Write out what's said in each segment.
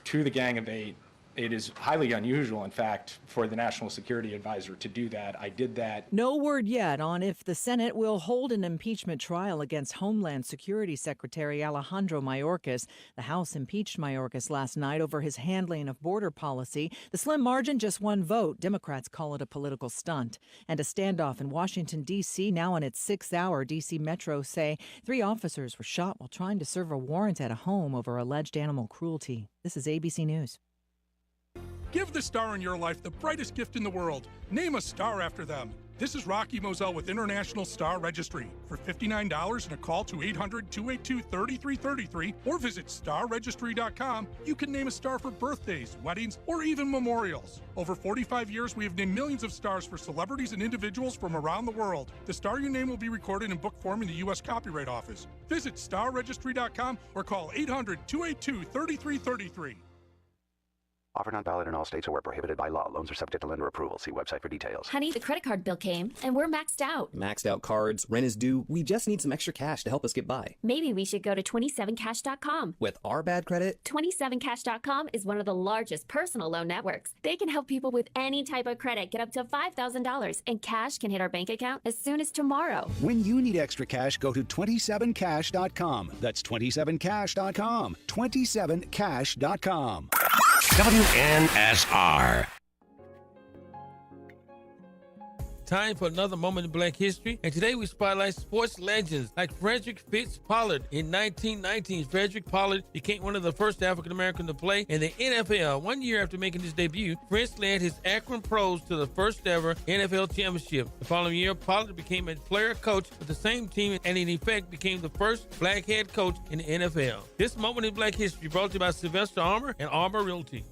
to the Gang of Eight. It is highly unusual, in fact, for the National Security Advisor to do that. I did that. No word yet on if the Senate will hold an impeachment trial against Homeland Security Secretary Alejandro Mayorkas. The House impeached Mayorkas last night over his handling of border policy. The slim margin, just one vote. Democrats call it a political stunt. And a standoff in Washington, D.C., now in its sixth hour. D.C. Metro say 3 officers were shot while trying to serve a warrant at a home over alleged animal cruelty. This is ABC News. Give the star in your life the brightest gift in the world. Name a star after them. This is Rocky Moselle with International Star Registry. For $59 and a call to 800-282-3333 or visit starregistry.com, you can name a star for birthdays, weddings, or even memorials. Over 45 years, we have named millions of stars for celebrities and individuals from around the world. The star you name will be recorded in book form in the U.S. Copyright Office. Visit starregistry.com or call 800-282-3333. Offer not valid in all states or where prohibited by law. Loans are subject to lender approval. See website for details. Honey, the credit card bill came, and we're maxed out. Maxed out cards, rent is due. We just need some extra cash to help us get by. Maybe we should go to 27cash.com. With our bad credit? 27cash.com is one of the largest personal loan networks. They can help people with any type of credit get up to $5,000, and cash can hit our bank account as soon as tomorrow. When you need extra cash, go to 27cash.com. That's 27cash.com. 27cash.com. WNSR. Time for another moment in Black history, and today we spotlight sports legends like Frederick Fitz Pollard. In 1919, Frederick Pollard became one of the first African Americans to play in the NFL. 1 year after making his debut, Fitz led his Akron Pros to the first ever NFL championship. The following year, Pollard became a player coach with the same team and in effect became the first black head coach in the NFL. This moment in Black history brought to you by Sylvester Armour and Armour Realty.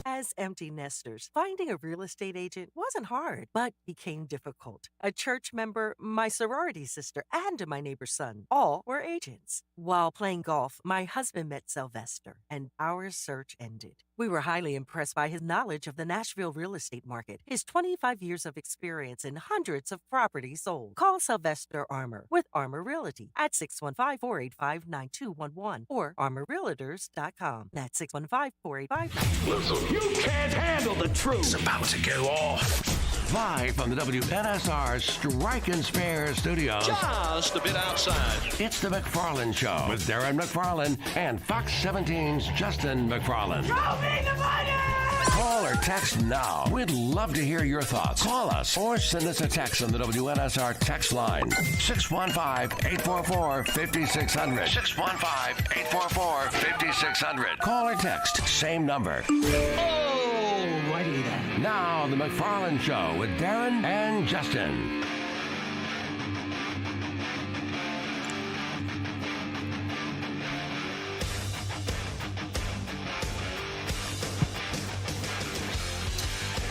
As empty nesters, finding a real estate agent wasn't hard, but became difficult. A church member, my sorority sister, and my neighbor's son all were agents. While playing golf, my husband met Sylvester, and our search ended. We were highly impressed by his knowledge of the Nashville real estate market, his 25 years of experience and hundreds of properties sold. Call Sylvester Armour with Armour Realty at 615-485-9211 or armourrealtors.com. That's 615-485-9211. Listen, you can't handle the truth. It's about to go off. Live from the WNSR Strike and Spare studios. Just a bit outside. It's the McFarland Show with Darren McFarland and Fox 17's Justin McFarland. Show me the money! Call or text now. We'd love to hear your thoughts. Call us or send us a text on the WNSR text line. 615-844-5600. 615-844-5600. Call or text. Same number. Alrighty then. Now, the McFarland Show with Darren and Justin.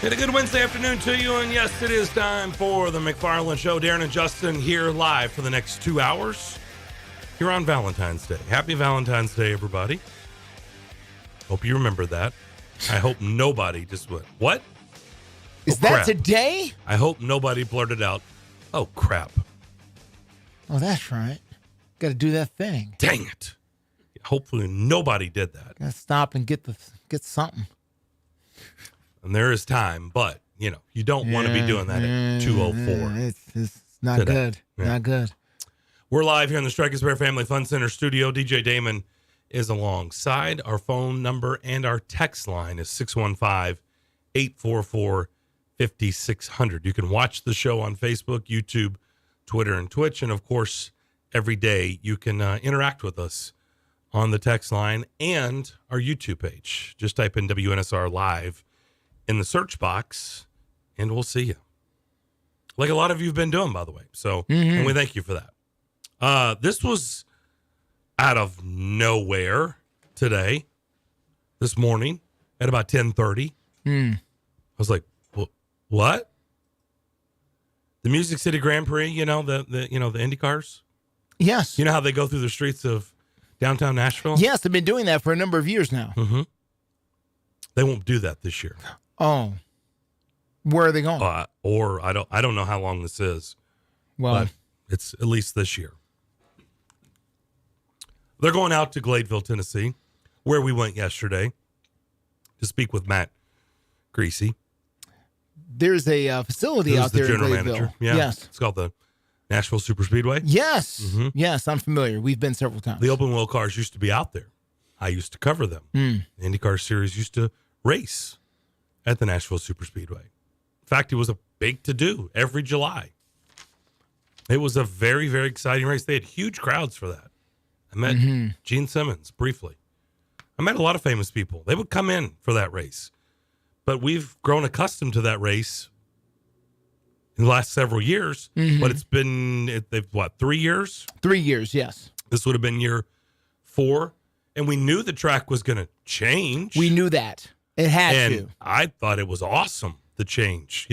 And a good Wednesday afternoon to you, and yes, it is time for the McFarland Show. Darren and Justin here live for the next 2 hours here on Valentine's Day. Happy Valentine's Day, everybody. Hope you remember that. I hope nobody just went, what? Is that today? I hope nobody blurted out, oh, crap. Oh, that's right. Got to do that thing. Dang it. Hopefully nobody did that. Got to stop and get something. And there is time, but, you know, you don't want to be doing that at 2:04. It's not today. Good. Yeah. Not good. We're live here in the Strike and Spare Family Fun Center studio. DJ Damon is alongside. Our phone number and our text line is 615-844-5600. You can watch the show on Facebook, YouTube, Twitter, and Twitch. And, of course, every day you can interact with us on the text line and our YouTube page. Just type in WNSR Live in the search box, and we'll see you. Like a lot of you have been doing, by the way. So, and we thank you for that. This was out of nowhere today, this morning, at about 10:30. I was like, what? The Music City Grand Prix, you know, the Indy cars? Yes. You know how they go through the streets of downtown Nashville? Yes, they've been doing that for a number of years now. Mm-hmm. They won't do that this year. Oh, where are they going? Or I don't know how long this is. Well, but it's at least this year. They're going out to Gladeville, Tennessee, where we went yesterday to speak with Matt Greasy. There's a facility out there the general in Gladeville. manager. Yeah. Yes. It's called the Nashville Superspeedway. Yes. Mhm. Yes, I'm familiar. We've been several times. The open wheel cars used to be out there. I used to cover them. The IndyCar Series used to race at the Nashville Superspeedway. In fact, it was a big to-do every July. It was a very, very exciting race. They had huge crowds for that. I met Gene Simmons briefly. I met a lot of famous people. They would come in for that race. But we've grown accustomed to that race in the last several years. But it's been, 3 years? 3 years, yes. This would have been year 4. And we knew the track was going to change. We knew that. It had to. I thought it was awesome, the change,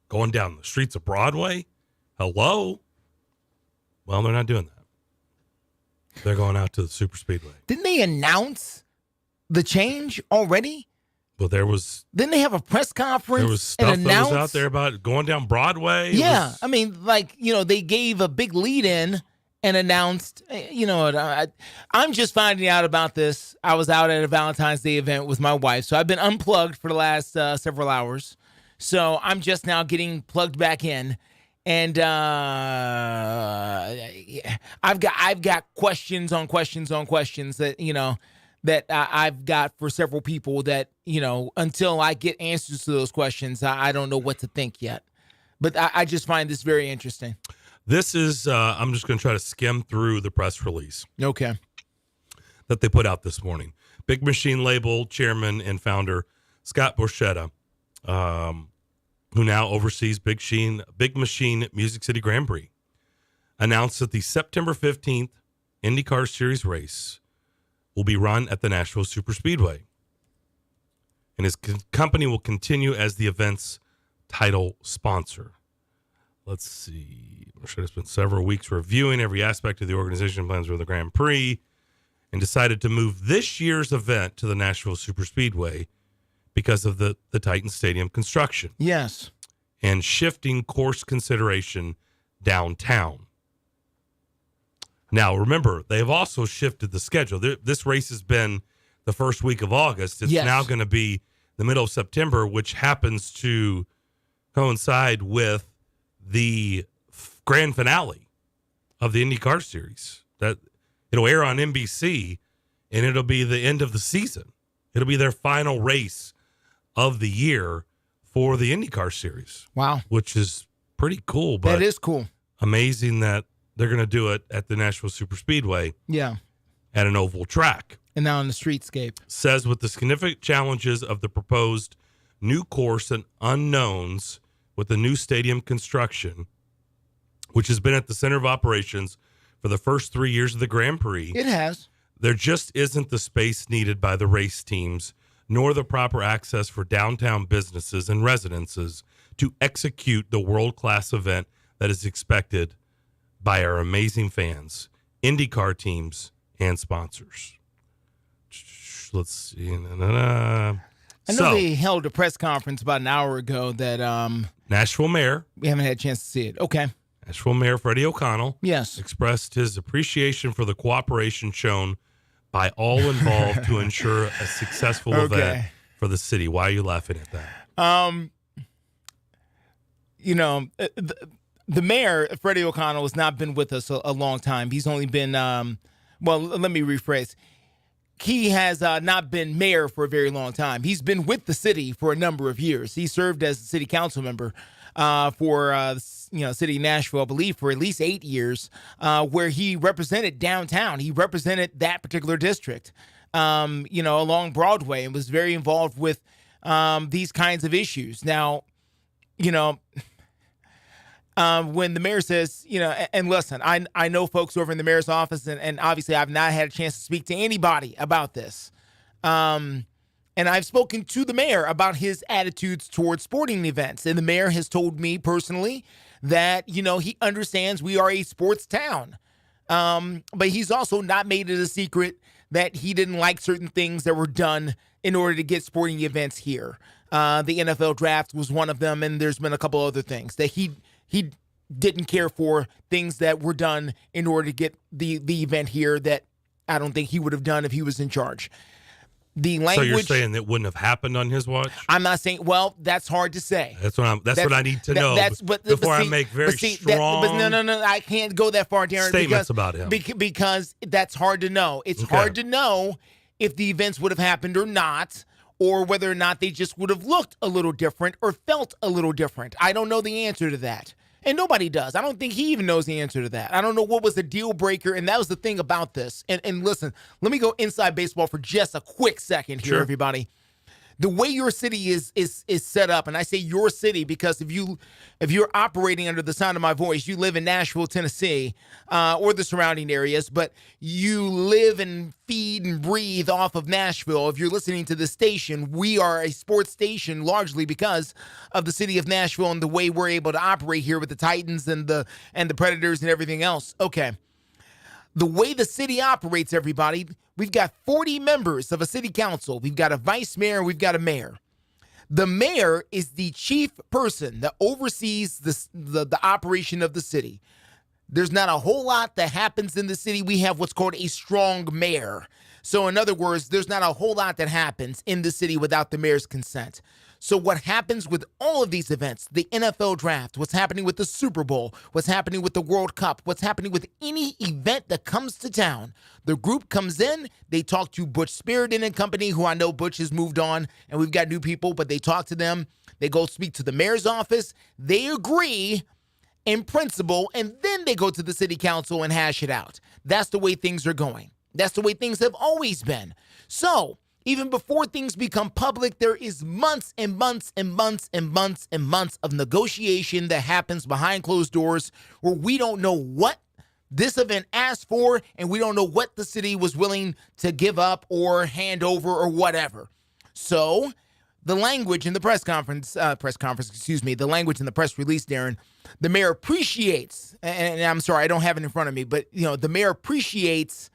going down the streets of Broadway. Hello? Well, they're not doing that. They're going out to the Superspeedway. Didn't they announce the change already? Well, Didn't they have a press conference? There was stuff that was out there about going down Broadway. Yeah. I mean, they gave a big lead in and announced, I'm just finding out about this. I was out at a Valentine's Day event with my wife, so I've been unplugged for the last several hours. So I'm just now getting plugged back in. And I've got questions on questions on questions that I've got for several people that, until I get answers to those questions, I don't know what to think yet. But I just find this very interesting. This is, I'm just going to try to skim through the press release. Okay. That they put out this morning. Big Machine Label chairman and founder Scott Borchetta, who now oversees Big Machine Music City Grand Prix, announced that the September 15th IndyCar Series race will be run at the Nashville Superspeedway. And his company will continue as the event's title sponsor. Let's see. I'm sure it's been several weeks reviewing every aspect of the organization plans for the Grand Prix and decided to move this year's event to the Nashville Superspeedway because of the Titan Stadium construction. Yes. And shifting course consideration downtown. Now, remember, they've also shifted the schedule. This race has been the first week of August. It's now going to be the middle of September, which happens to coincide with the grand finale of the IndyCar Series. That it'll air on NBC, and it'll be the end of the season. It'll be their final race of the year for the IndyCar Series. Wow. Which is pretty cool. But that is cool. Amazing that they're going to do it at the Nashville Superspeedway. Yeah. At an oval track. And now on the streetscape. Says with the significant challenges of the proposed new course and unknowns with the new stadium construction, which has been at the center of operations for the first 3 years of the Grand Prix. It has. There just isn't the space needed by the race teams, nor the proper access for downtown businesses and residences to execute the world-class event that is expected by our amazing fans, IndyCar teams, and sponsors. Let's see. I know they held a press conference about an hour ago that Nashville Mayor. We haven't had a chance to see it. Okay. Nashville Mayor Freddie O'Connell. Yes. Expressed his appreciation for the cooperation shown by all involved to ensure a successful event for the city. Why are you laughing at that? The mayor, Freddie O'Connell, has not been with us a long time. He's only been, let me rephrase. He has not been mayor for a very long time. He's been with the city for a number of years. He served as a city council member for city of Nashville, I believe, for at least 8 years, where he represented downtown. He represented that particular district, along Broadway, and was very involved with these kinds of issues. Now, when the mayor says, and listen, I know folks over in the mayor's office, and obviously I've not had a chance to speak to anybody about this. And I've spoken to the mayor about his attitudes towards sporting events. And the mayor has told me personally that, he understands we are a sports town. But he's also not made it a secret that he didn't like certain things that were done in order to get sporting events here. The NFL draft was one of them, and there's been a couple other things that he didn't care for, things that were done in order to get the event here that I don't think he would have done if he was in charge. The language. So you're saying that wouldn't have happened on his watch? I'm not saying. Well, that's hard to say. That's what I need to know before I make very strong. No. I can't go that far, Darren. Statements about him because that's hard to know. It's hard to know if the events would have happened or not, or whether or not they just would have looked a little different or felt a little different. I don't know the answer to that. And nobody does. I don't think he even knows the answer to that. I don't know what was the deal breaker, and that was the thing about this. And listen, let me go inside baseball for just a quick second here, everybody. The way your city is set up, and I say your city because if you're operating under the sound of my voice, you live in Nashville, Tennessee, or the surrounding areas, but you live and feed and breathe off of Nashville. If you're listening to this station, we are a sports station largely because of the city of Nashville and the way we're able to operate here with the Titans and the Predators and everything else. Okay. The way the city operates, everybody, we've got 40 members of a city council. We've got a vice mayor. We've got a mayor. The mayor is the chief person that oversees the operation of the city. There's not a whole lot that happens in the city. We have what's called a strong mayor. So in other words, there's not a whole lot that happens in the city without the mayor's consent. So what happens with all of these events, the NFL draft, what's happening with the Super Bowl, what's happening with the World Cup, what's happening with any event that comes to town, the group comes in, they talk to Butch Spiriton and company, who I know Butch has moved on, and we've got new people, but they talk to them. They go speak to the mayor's office. They agree in principle, and then they go to the city council and hash it out. That's the way things are going. That's the way things have always been. So even before things become public, there is months and months and months and months and months of negotiation that happens behind closed doors where we don't know what this event asked for and we don't know what the city was willing to give up or hand over or whatever. So the language in the the language in the press release, Darren, the mayor appreciates, and I'm sorry, I don't have it in front of me, but the mayor appreciates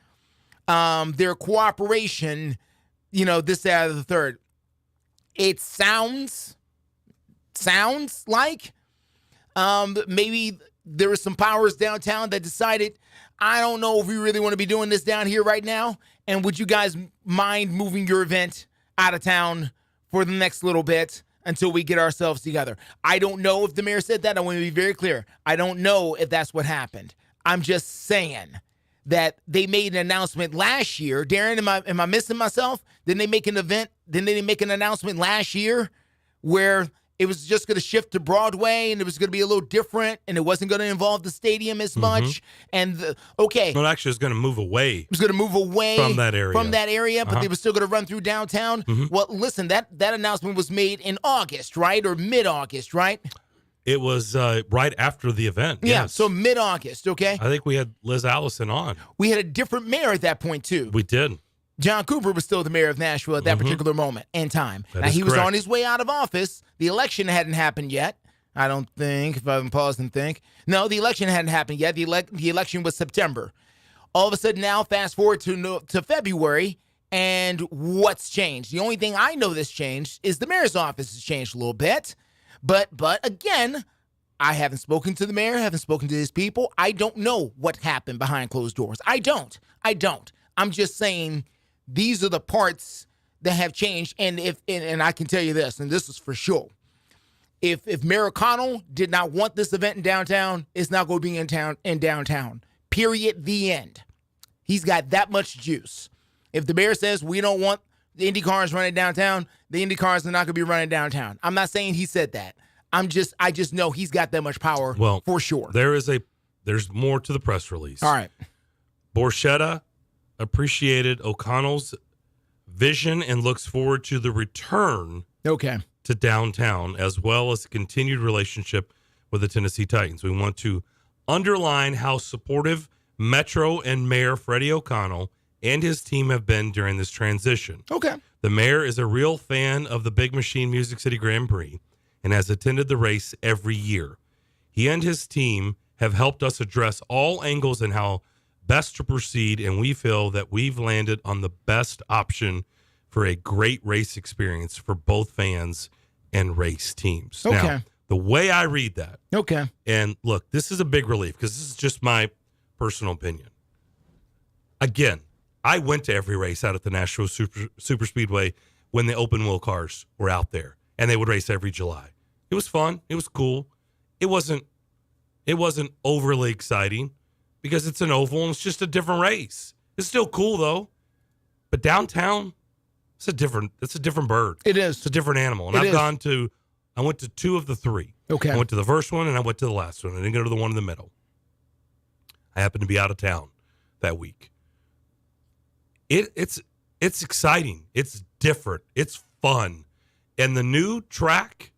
their cooperation, this, that, or the third. It sounds like maybe there were some powers downtown that decided, I don't know if we really want to be doing this down here right now, and would you guys mind moving your event out of town for the next little bit until we get ourselves together? I don't know if the mayor said that. I want to be very clear. I don't know if that's what happened. I'm just saying that they made an announcement last year. Darren, am I missing myself? Didn't they make an announcement last year where it was just going to shift to Broadway and it was going to be a little different and it wasn't going to involve the stadium as much? And Well, actually, it's going to move away. It was going to move away from that area. But they were still going to run through downtown. Well, listen, that announcement was made in August, right? Or mid-August, right? It was right after the event. Yeah, yes. so mid-August, okay? I think we had Liz Allison on. We had a different mayor at that point, too. We did. John Cooper was still the mayor of Nashville at that particular moment and time. Now, he was on his way out of office. The election hadn't happened yet, I don't think, if I can pause and think. No, the election hadn't happened yet. The election was September. All of a sudden now, fast forward to February, and what's changed? The only thing I know that's changed is the mayor's office has changed a little bit. But again, I haven't spoken to the mayor, haven't spoken to his people. I don't know what happened behind closed doors. I don't. I'm just saying these are the parts that have changed. And I can tell you this, and this is for sure. If Mayor O'Connell did not want this event in downtown, it's not going to be in downtown. Period. The end. He's got that much juice. If the mayor says we don't want the Indy cars running downtown, the Indy cars are not going to be running downtown. I'm not saying he said that. I just know he's got that much power, for sure. There's more to the press release. All right. Borchetta appreciated O'Connell's vision and looks forward to the return to downtown, as well as a continued relationship with the Tennessee Titans. We want to underline how supportive Metro and Mayor Freddie O'Connell and his team have been during this transition. Okay. The mayor is a real fan of the Big Machine Music City Grand Prix and has attended the race every year. He and his team have helped us address all angles and how best to proceed, and we feel that we've landed on the best option for a great race experience for both fans and race teams. Okay. Now, the way I read that, okay, and look, this is a big relief because this is just my personal opinion. Again, I went to every race out at the Nashville Super Speedway when the open wheel cars were out there, and they would race every July. It was fun. It was cool. It wasn't overly exciting because it's an oval and it's just a different race. It's still cool though. But downtown, it's a different bird. It is. It's a different animal. And I went to 2 of the 3. Okay. I went to the first one and I went to the last one. I didn't go to the one in the middle. I happened to be out of town that week. It's exciting. It's different. It's fun. And the new track,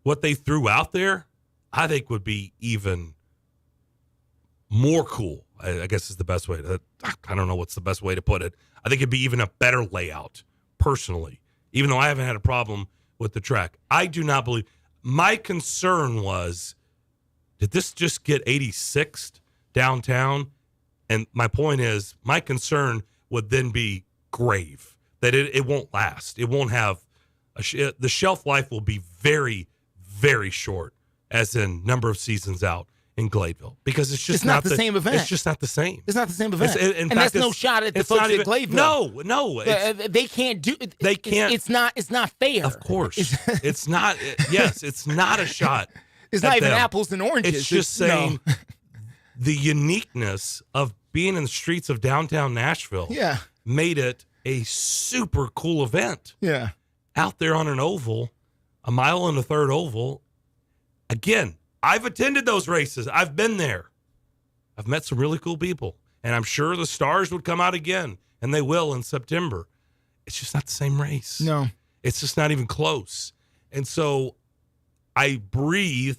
what they threw out there, I think would be even more cool. I guess is the best way to, I don't know what's the best way to put it. I think it'd be even a better layout, personally, even though I haven't had a problem with the track. I do not believe, my concern was, did this just get 86th downtown? And my point is, my concern would then be grave, that it won't last. It won't have, the shelf life will be very, very short, as in number of seasons out in Gladeville, because it's not the same event. It's just not the same. It's not the same event. And that's no shot at the folks at Gladeville. No. They can't do it. They can't. It's not fair. Of course. It's not. Yes, it's not a shot. It's not even apples and oranges. It's just saying the uniqueness of being in the streets of downtown Nashville made it a super cool event. Yeah. Out there on an oval, a 1.3 mile oval. Again, I've attended those races. I've been there. I've met some really cool people. And I'm sure the stars would come out again, and they will in September. It's just not the same race. No. It's just not even close. And so I breathe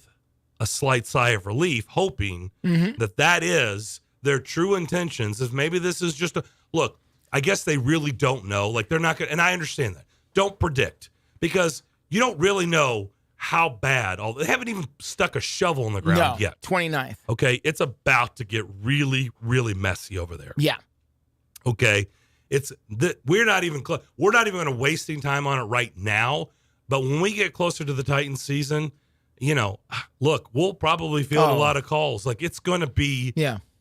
a slight sigh of relief, hoping that is their true intentions. If maybe this is just look, I guess they really don't know. Like, they're not going to, and I understand that. Don't predict, because you don't really know how bad. They haven't even stuck a shovel in the ground yet. 29th. Okay, it's about to get really, really messy over there. Yeah. Okay, we're not even close. We're not even going to wasting time on it right now. But when we get closer to the Titans season, look, we'll probably field a lot of calls. Like, it's going to be,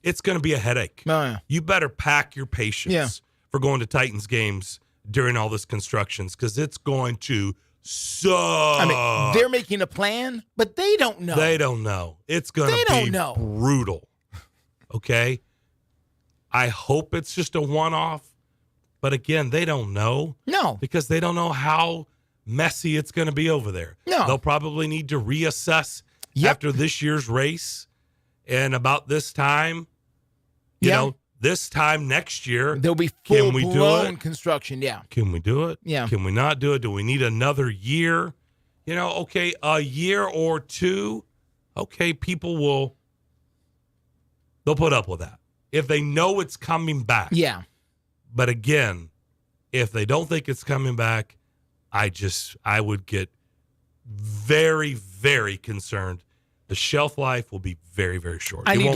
it's going to be a headache. Oh, yeah. You better pack your patience for going to Titans games during all this constructions, because it's going to suck. I mean, they're making a plan, but they don't know. They don't know. It's going to be brutal. Okay? I hope it's just a one-off, but again, they don't know. No. Because they don't know how messy it's going to be over there. No. They'll probably need to reassess after this year's race, and about this time, you know, this time next year, there'll be full-blown construction. Yeah. Can we do it? Yeah. Can we not do it? Do we need another year? Okay, a year or two. Okay, they'll put up with that if they know it's coming back. Yeah. But again, if they don't think it's coming back, I would get very, very concerned. The shelf life will be very, very short. I need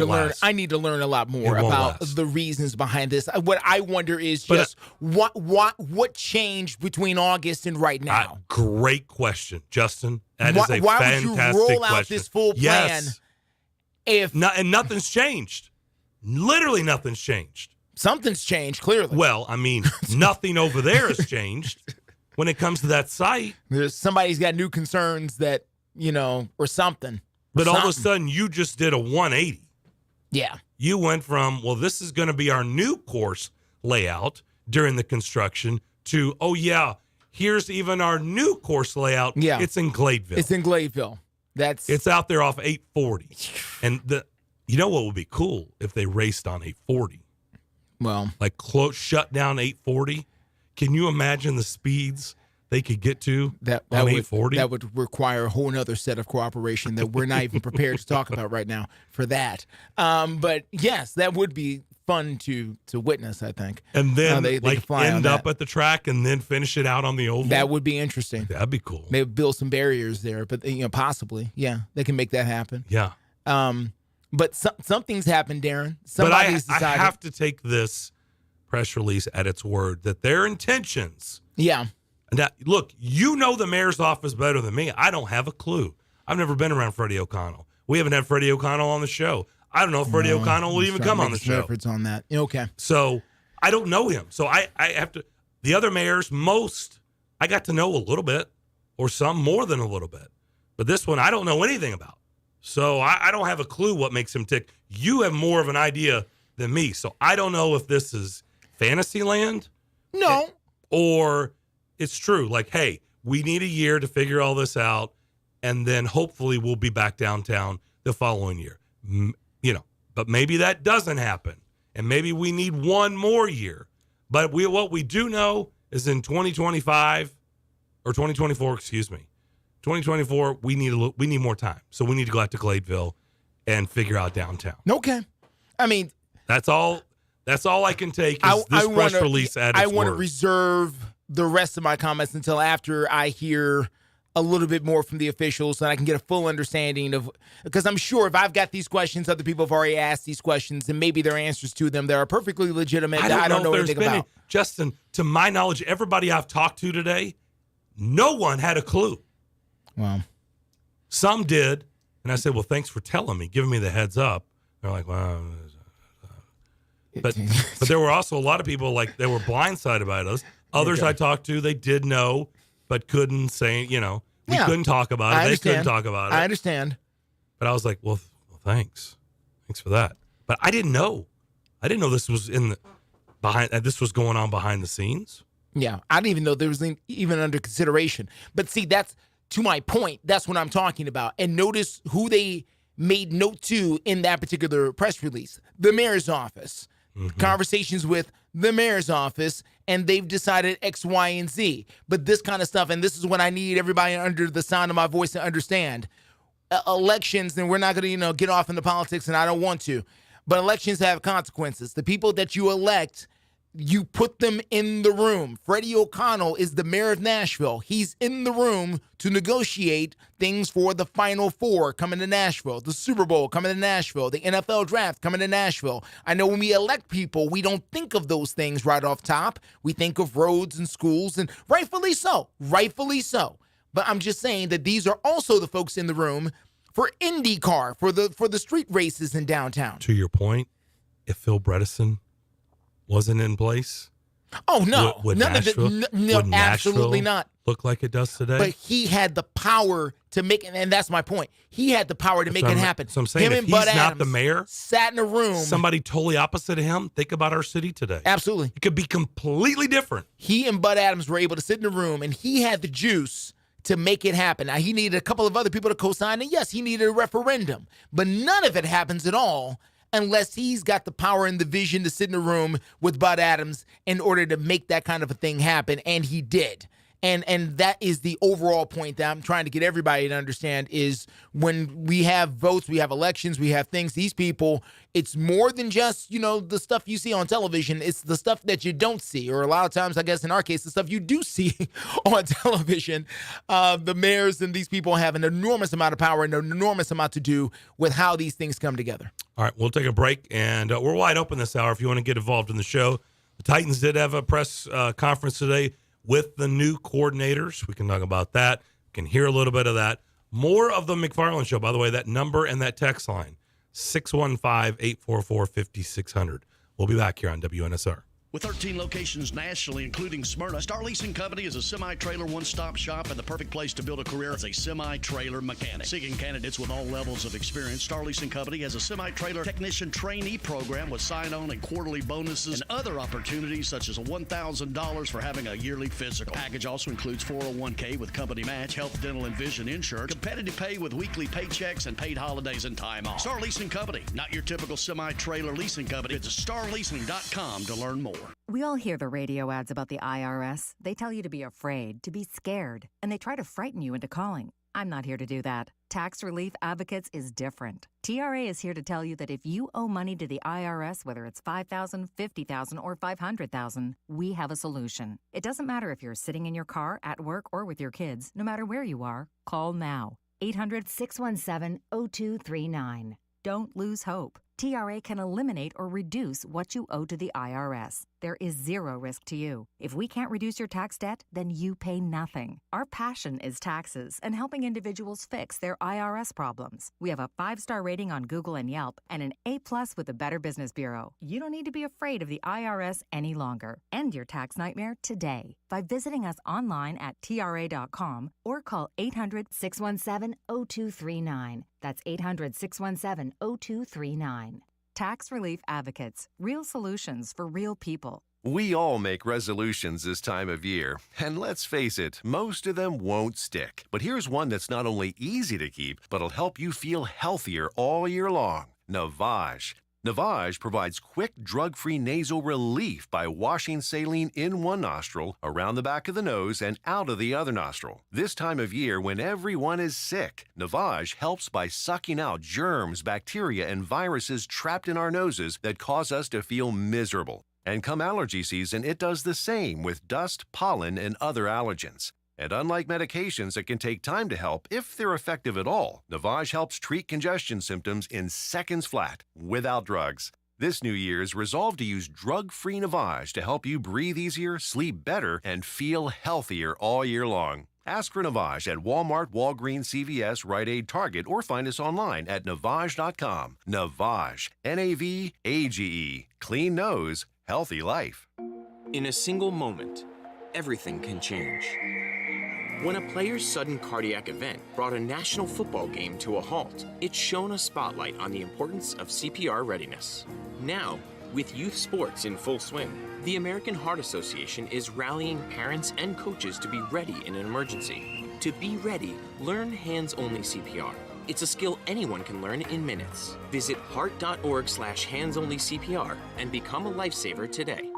to learn a lot more about the reasons behind this. What I wonder is just what changed between August and right now. Great question, Justin. That is a fantastic question. Why would you roll out this full plan if and nothing's changed? Literally nothing's changed. Something's changed, clearly. Well, I mean, nothing over there has changed when it comes to that site. Somebody's got new concerns that, or something. But all of a sudden, you just did a 180. Yeah. You went from, this is going to be our new course layout during the construction to, here's even our new course layout. Yeah. It's in Gladeville. It's out there off 840. And what would be cool if they raced on 840? Well, like shut down 840. Can you imagine the speeds they could get to on 840? That would require a whole nother set of cooperation that we're not even prepared to talk about right now for that. But yes, that would be fun to witness, I think. And then they end up at the track and then finish it out on the oval. That would be interesting. That'd be cool. Maybe build some barriers there, but possibly, they can make that happen. Yeah. But something's happened, Darren. Somebody's decided. I have to take this press release at its word that their intentions. Yeah. Now, look, the mayor's office better than me. I don't have a clue. I've never been around Freddie O'Connell. We haven't had Freddie O'Connell on the show. I don't know if Freddie O'Connell will even come on the show. Efforts on that. Okay. So I don't know him. So I have to, the other mayors, I got to know a little bit or some more than a little bit. But this one, I don't know anything about. So I don't have a clue what makes him tick. You have more of an idea than me. So I don't know if this is fantasy land. No. Or it's true. Like, hey, we need a year to figure all this out, and then hopefully we'll be back downtown the following year. But maybe that doesn't happen, and maybe we need one more year. But what we do know is in 2025 or 2024, 2024, we need more time. So we need to go out to Gladeville and figure out downtown. Okay. I mean, that's all I can take is this press release at its I want to word. reserve the rest of my comments until after I hear a little bit more from the officials so I can get a full understanding of, because I'm sure if I've got these questions, other people have already asked these questions, and maybe their answers to them that are perfectly legitimate that I don't know anything about. Justin, to my knowledge, everybody I've talked to today, no one had a clue. Wow. Some did, and I said, well, thanks for telling me, giving me the heads up. They're like, well, but there were also a lot of people like they were blindsided by us. Others I talked to, they did know, but couldn't say, we couldn't talk about it. They couldn't talk about it. I understand. But I was like, well, thanks. Thanks for that. But I didn't know. This was this was going on behind the scenes. Yeah. I didn't even know there was even under consideration. But see, that's to my point. That's what I'm talking about. And notice who they made note to in that particular press release. The mayor's office. Mm-hmm. Conversations with the mayor's office, and they've decided X, Y, and Z. But this kind of stuff, and this is what I need everybody under the sound of my voice to understand. Elections, and we're not going to, get off into politics, and I don't want to, but elections have consequences. The people that you elect, you put them in the room. Freddie O'Connell is the mayor of Nashville. He's in the room to negotiate things for the Final Four coming to Nashville, the Super Bowl coming to Nashville, the NFL draft coming to Nashville. I know when we elect people, we don't think of those things right off top. We think of roads and schools, and rightfully so. But I'm just saying that these are also the folks in the room for IndyCar, for the street races in downtown. To your point, if Phil Bredesen wasn't in place? Oh, no. Would none Nashville, of it. No, would absolutely Nashville not. Look like it does today? But he had the power to make it, and that's my point. He had the power to make it happen. So I'm saying him if and he's Bud not Adams the mayor, sat in a room. Somebody totally opposite of him, think about our city today. Absolutely. It could be completely different. He and Bud Adams were able to sit in a room, and he had the juice to make it happen. Now, he needed a couple of other people to co-sign, and yes, he needed a referendum. But none of it happens at all unless he's got the power and the vision to sit in a room with Bud Adams in order to make that kind of a thing happen, and he did. And that is the overall point that I'm trying to get everybody to understand is when we have votes, we have elections, we have things, these people, it's more than just, the stuff you see on television. It's the stuff that you don't see, or a lot of times, I guess in our case, the stuff you do see on television. The mayors and these people have an enormous amount of power and an enormous amount to do with how these things come together. All right, we'll take a break, and we're wide open this hour if you want to get involved in the show. The Titans did have a press conference today with the new coordinators. We can talk about that. We can hear a little bit of that. More of the McFarland Show, by the way, that number and that text line, 615-844-5600. We'll be back here on WNSR. With 13 locations nationally, including Smyrna, Star Leasing Company is a semi-trailer one-stop shop and the perfect place to build a career as a semi-trailer mechanic. Seeking candidates with all levels of experience, Star Leasing Company has a semi-trailer technician trainee program with sign-on and quarterly bonuses and other opportunities such as $1,000 for having a yearly physical. Package also includes 401k with company match, health, dental, and vision insurance, competitive pay with weekly paychecks, and paid holidays and time off. Star Leasing Company, not your typical semi-trailer leasing company. It's starleasing.com to learn more. We all hear the radio ads about the IRS. They tell you to be afraid, to be scared, and they try to frighten you into calling. I'm not here to do that. Tax Relief Advocates is different. TRA is here to tell you that if you owe money to the IRS, whether it's $5,000, $50,000, or $500,000, we have a solution. It doesn't matter if you're sitting in your car, at work, or with your kids. No matter where you are, call now. 800-617-0239. Don't lose hope. TRA can eliminate or reduce what you owe to the IRS. There is zero risk to you. If we can't reduce your tax debt, then you pay nothing. Our passion is taxes and helping individuals fix their IRS problems. We have a 5-star rating on Google and Yelp and an A+ with the Better Business Bureau. You don't need to be afraid of the IRS any longer. End your tax nightmare today by visiting us online at TRA.com or call 800-617-0239. That's 800-617-0239. Tax Relief Advocates. Real solutions for real people. We all make resolutions this time of year, and let's face it, most of them won't stick. But here's one that's not only easy to keep, but'll help you feel healthier all year long. Navage. Navage provides quick, drug-free nasal relief by washing saline in one nostril, around the back of the nose, and out of the other nostril. This time of year, when everyone is sick, Navage helps by sucking out germs, bacteria, and viruses trapped in our noses that cause us to feel miserable. And come allergy season, it does the same with dust, pollen, and other allergens. And unlike medications that can take time to help, if they're effective at all, Navage helps treat congestion symptoms in seconds flat, without drugs. This New Year's, resolve to use drug-free Navage to help you breathe easier, sleep better, and feel healthier all year long. Ask for Navage at Walmart, Walgreens, CVS, Rite Aid, Target, or find us online at Navage.com. Navage, Navage, clean nose, healthy life. In a single moment, everything can change. When a player's sudden cardiac event brought a national football game to a halt, it shone a spotlight on the importance of CPR readiness. Now, with youth sports in full swing, the American Heart Association is rallying parents and coaches to be ready in an emergency. To be ready, learn hands-only CPR. It's a skill anyone can learn in minutes. Visit heart.org/hands-only-CPR and become a lifesaver today.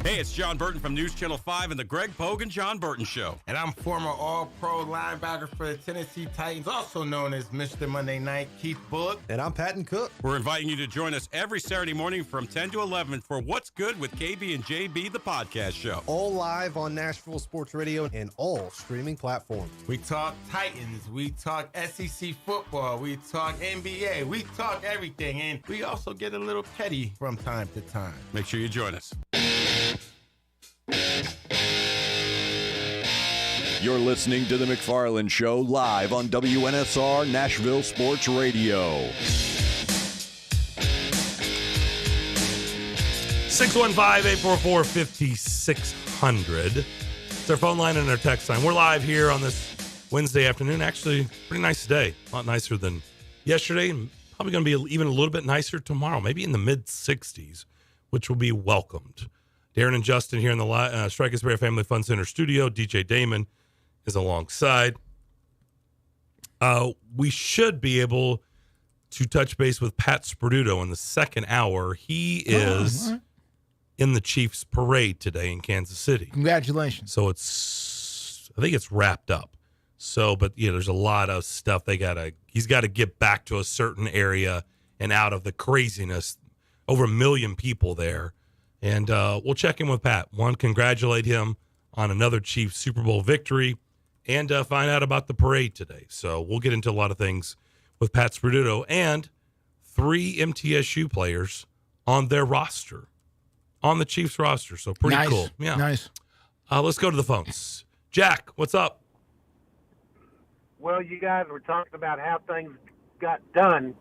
Hey, it's John Burton from News Channel 5 and the Greg Pogue and John Burton Show. And I'm former All-Pro linebacker for the Tennessee Titans, also known as Mr. Monday Night, Keith Bullock. And I'm Patton Cook. We're inviting you to join us every Saturday morning from 10 to 11 for What's Good with KB and JB, the podcast show. All live on Nashville Sports Radio and all streaming platforms. We talk Titans, we talk SEC football, we talk NBA, we talk everything, and we also get a little petty from time to time. Make sure you join us. You're listening to The McFarland Show live on WNSR Nashville Sports Radio. 615-844-5600. It's our phone line and our text line. We're live here on this Wednesday afternoon. Actually, pretty nice today. A lot nicer than yesterday. And probably going to be even a little bit nicer tomorrow. Maybe in the mid-60s, which will be welcomed. Darren and Justin here in the Strike and Spare Family Fun Center studio. DJ Damon is alongside. We should be able to touch base with Pat Sperduto in the second hour. He is in the Chiefs parade today in Kansas City. Congratulations. So I think it's wrapped up. So, but yeah, there's a lot of stuff he's got to get back to a certain area and out of the craziness. Over 1 million people there. And we'll check in with Pat. One, congratulate him on another Chiefs Super Bowl victory and find out about the parade today. So we'll get into a lot of things with Pat Sperduto and 3 MTSU players on their roster, on the Chiefs roster. So pretty cool. Yeah. Nice. Let's go to the phones. Jack, what's up? Well, you guys were talking about how things got done.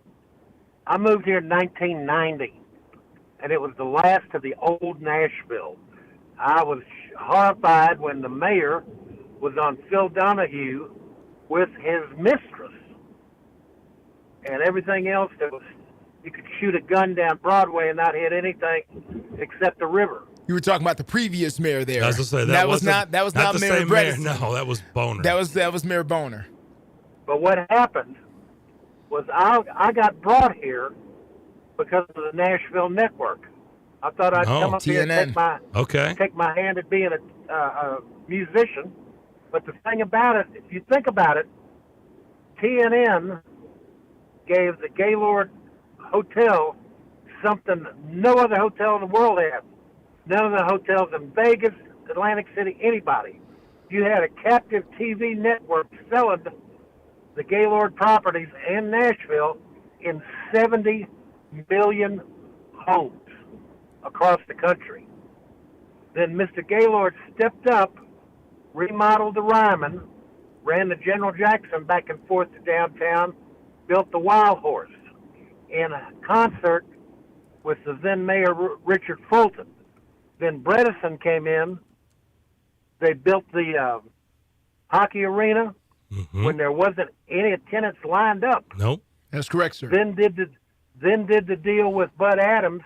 I moved here in 1990. And it was the last of the old Nashville. I was horrified when the mayor was on Phil Donahue with his mistress. And everything else, you could shoot a gun down Broadway and not hit anything except the river. You were talking about the previous mayor there. I was gonna say, that was not Mayor Bredesen. No, that was Boner. That was Mayor Boner. But what happened was I got brought here because of the Nashville network. I thought I'd come up here and take my hand at being a musician. But the thing about it, if you think about it, TNN gave the Gaylord Hotel something no other hotel in the world had. None of the hotels in Vegas, Atlantic City, anybody. You had a captive TV network selling the Gaylord properties in Nashville in 70 million homes across the country. Then Mr. Gaylord stepped up, remodeled the Ryman, ran the General Jackson back and forth to downtown, built the Wild Horse in a concert with the then Mayor Richard Fulton. Then Bredesen came in. They built the hockey arena when there wasn't any attendance lined up. Nope. That's correct, sir. Then did the deal with Bud Adams,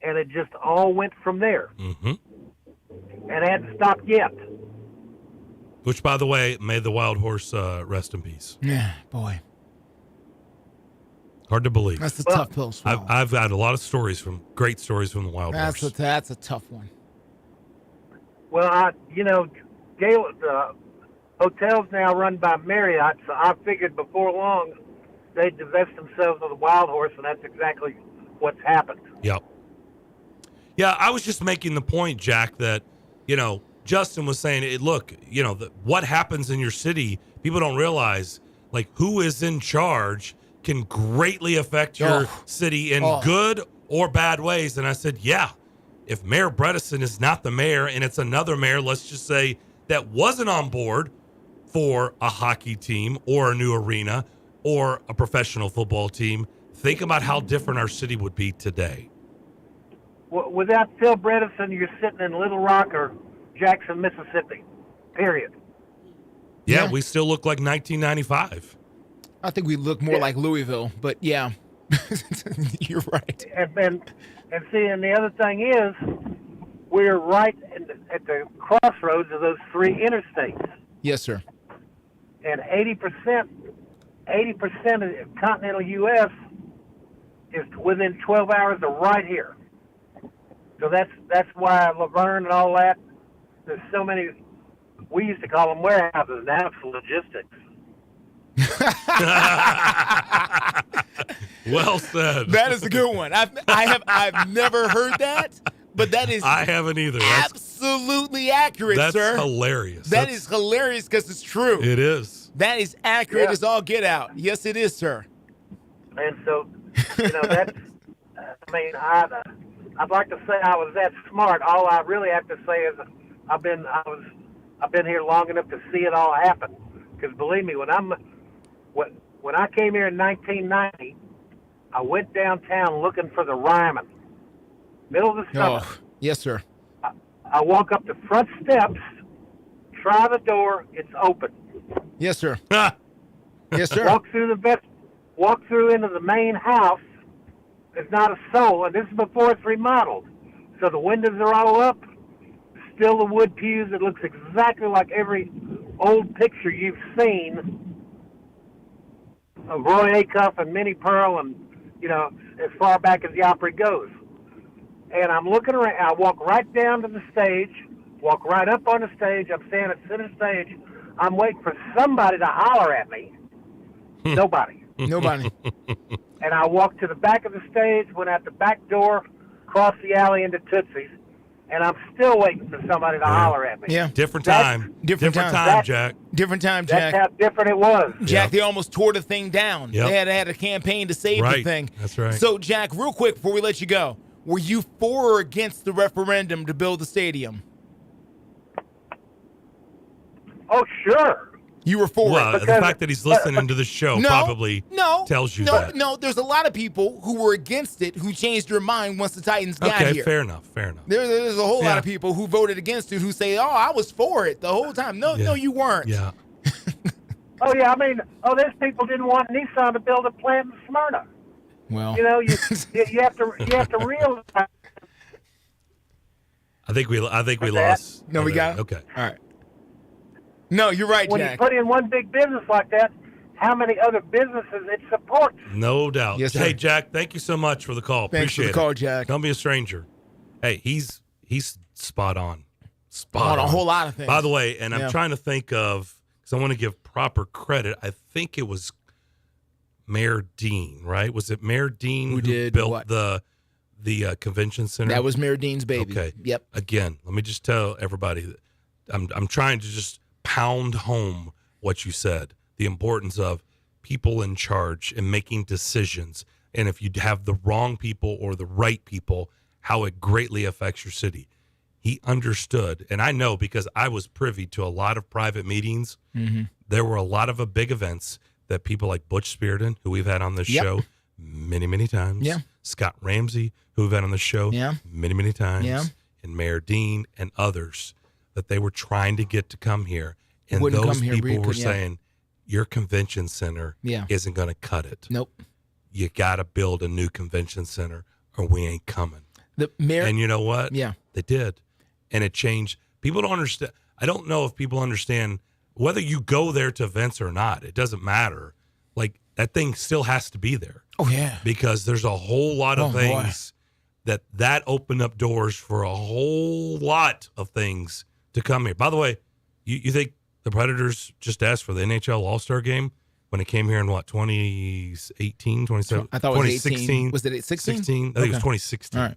and it just all went from there. And it hadn't stopped yet. Which, by the way, may the Wild Horse rest in peace. Yeah, boy. Hard to believe. That's a tough pill to swallow. I've got a lot of great stories from the Wild Horse. That's a tough one. Well, Gaylord, hotel's now run by Marriott, so I figured before long they'd divest themselves of the Wild Horse, and that's exactly what's happened. Yep. Yeah, I was just making the point, Jack, that, Justin was saying, look, what happens in your city, people don't realize, like, who is in charge can greatly affect your city in good or bad ways. And I said, yeah, if Mayor Bredesen is not the mayor and it's another mayor, let's just say, that wasn't on board for a hockey team or a new arena or a professional football team, think about how different our city would be today. Without Phil Bredesen, you're sitting in Little Rock or Jackson, Mississippi, period. Yeah, we still look like 1995. I think we look more like Louisville, but yeah, you're right. And see, and the other thing is, we're right at the crossroads of those three interstates. Yes, sir. And 80% of the continental U.S. is within 12 hours of right here. So that's why Laverne and all that. There's so many. We used to call them warehouses. Now it's logistics. Well said. That is a good one. I've never heard that, but that is I haven't either. Absolutely accurate, that's sir. That's hilarious. That is hilarious because it's true. It is. That is accurate as all get out. Yes, it is, sir. And so, that's. I mean, I'd like to say I was that smart. All I really have to say is I've been here long enough to see it all happen. Because believe me, when I came here in 1990, I went downtown looking for the Ryman. Middle of the summer. Oh, yes, sir. I walk up the front steps, try the door, it's open. Yes, sir. Yes, sir. Walk through into the main house. There's not a soul, and this is before it's remodeled. So the windows are all up, still the wood pews. It looks exactly like every old picture you've seen of Roy Acuff and Minnie Pearl and, as far back as the Opry goes. And I'm looking around. I walk right down to the stage, walk right up on the stage. I'm standing at center stage. I'm waiting for somebody to holler at me. Nobody. And I walked to the back of the stage, went out the back door, crossed the alley into Tootsie's, and I'm still waiting for somebody to holler at me. Yeah. Different time, Jack. Different time, Jack. That's how different it was. Jack, they almost tore the thing down. Yep. They had a campaign to save the thing. That's right. So, Jack, real quick before we let you go, were you for or against the referendum to build the stadium? Oh, sure. You were for it. The fact that he's listening to the show probably tells you that. No, there's a lot of people who were against it who changed their mind once the Titans got here. Okay, fair enough. There's a whole lot of people who voted against it who say, I was for it the whole time. No, you weren't. Yeah. Oh, yeah, I mean, there's people didn't want Nissan to build a plant in Smyrna. Well. You have to realize. I think we lost. No, we got it? Okay. All right. No, you're right, when Jack. When you put in one big business like that, how many other businesses it supports? No doubt. Yes, hey, sir. Jack, thank you so much for the call. Thanks Appreciate for the call, Jack. Don't be a stranger. Hey, he's spot on. On a whole lot of things. By the way, and I'm trying to think of, because I want to give proper credit, I think it was Mayor Dean, right? Was it Mayor Dean who built the convention center? That was Mayor Dean's baby. Okay. Yep. Again, let me just tell everybody that I'm trying to just pound home what you said, the importance of people in charge and making decisions and if you have the wrong people or the right people, how it greatly affects your city. He understood, and I know because I was privy to a lot of private meetings. Mm-hmm. There were a lot of big events that people like Butch Spearden, who we've had on this show many, many times. Yeah. Scott Ramsey, who we've had on the show many, many times. Yeah. And Mayor Dean and others, that they were trying to get to come here. And Wouldn't those come here, people were yeah. saying, your convention center isn't going to cut it. Nope. You got to build a new convention center or we ain't coming. The mayor, and you know what? Yeah. They did. And it changed. People don't understand. I don't know if people understand whether you go there to events or not. It doesn't matter. Like, that thing still has to be there. Oh, yeah. Because there's a whole lot of things that open up doors for a whole lot of things to come here. By the way, you think the Predators just asked for the NHL All-Star game when it came here in what, 2018, 2017? I thought it was 2016. 18. Was it 16? 16? I think it was 2016. All right.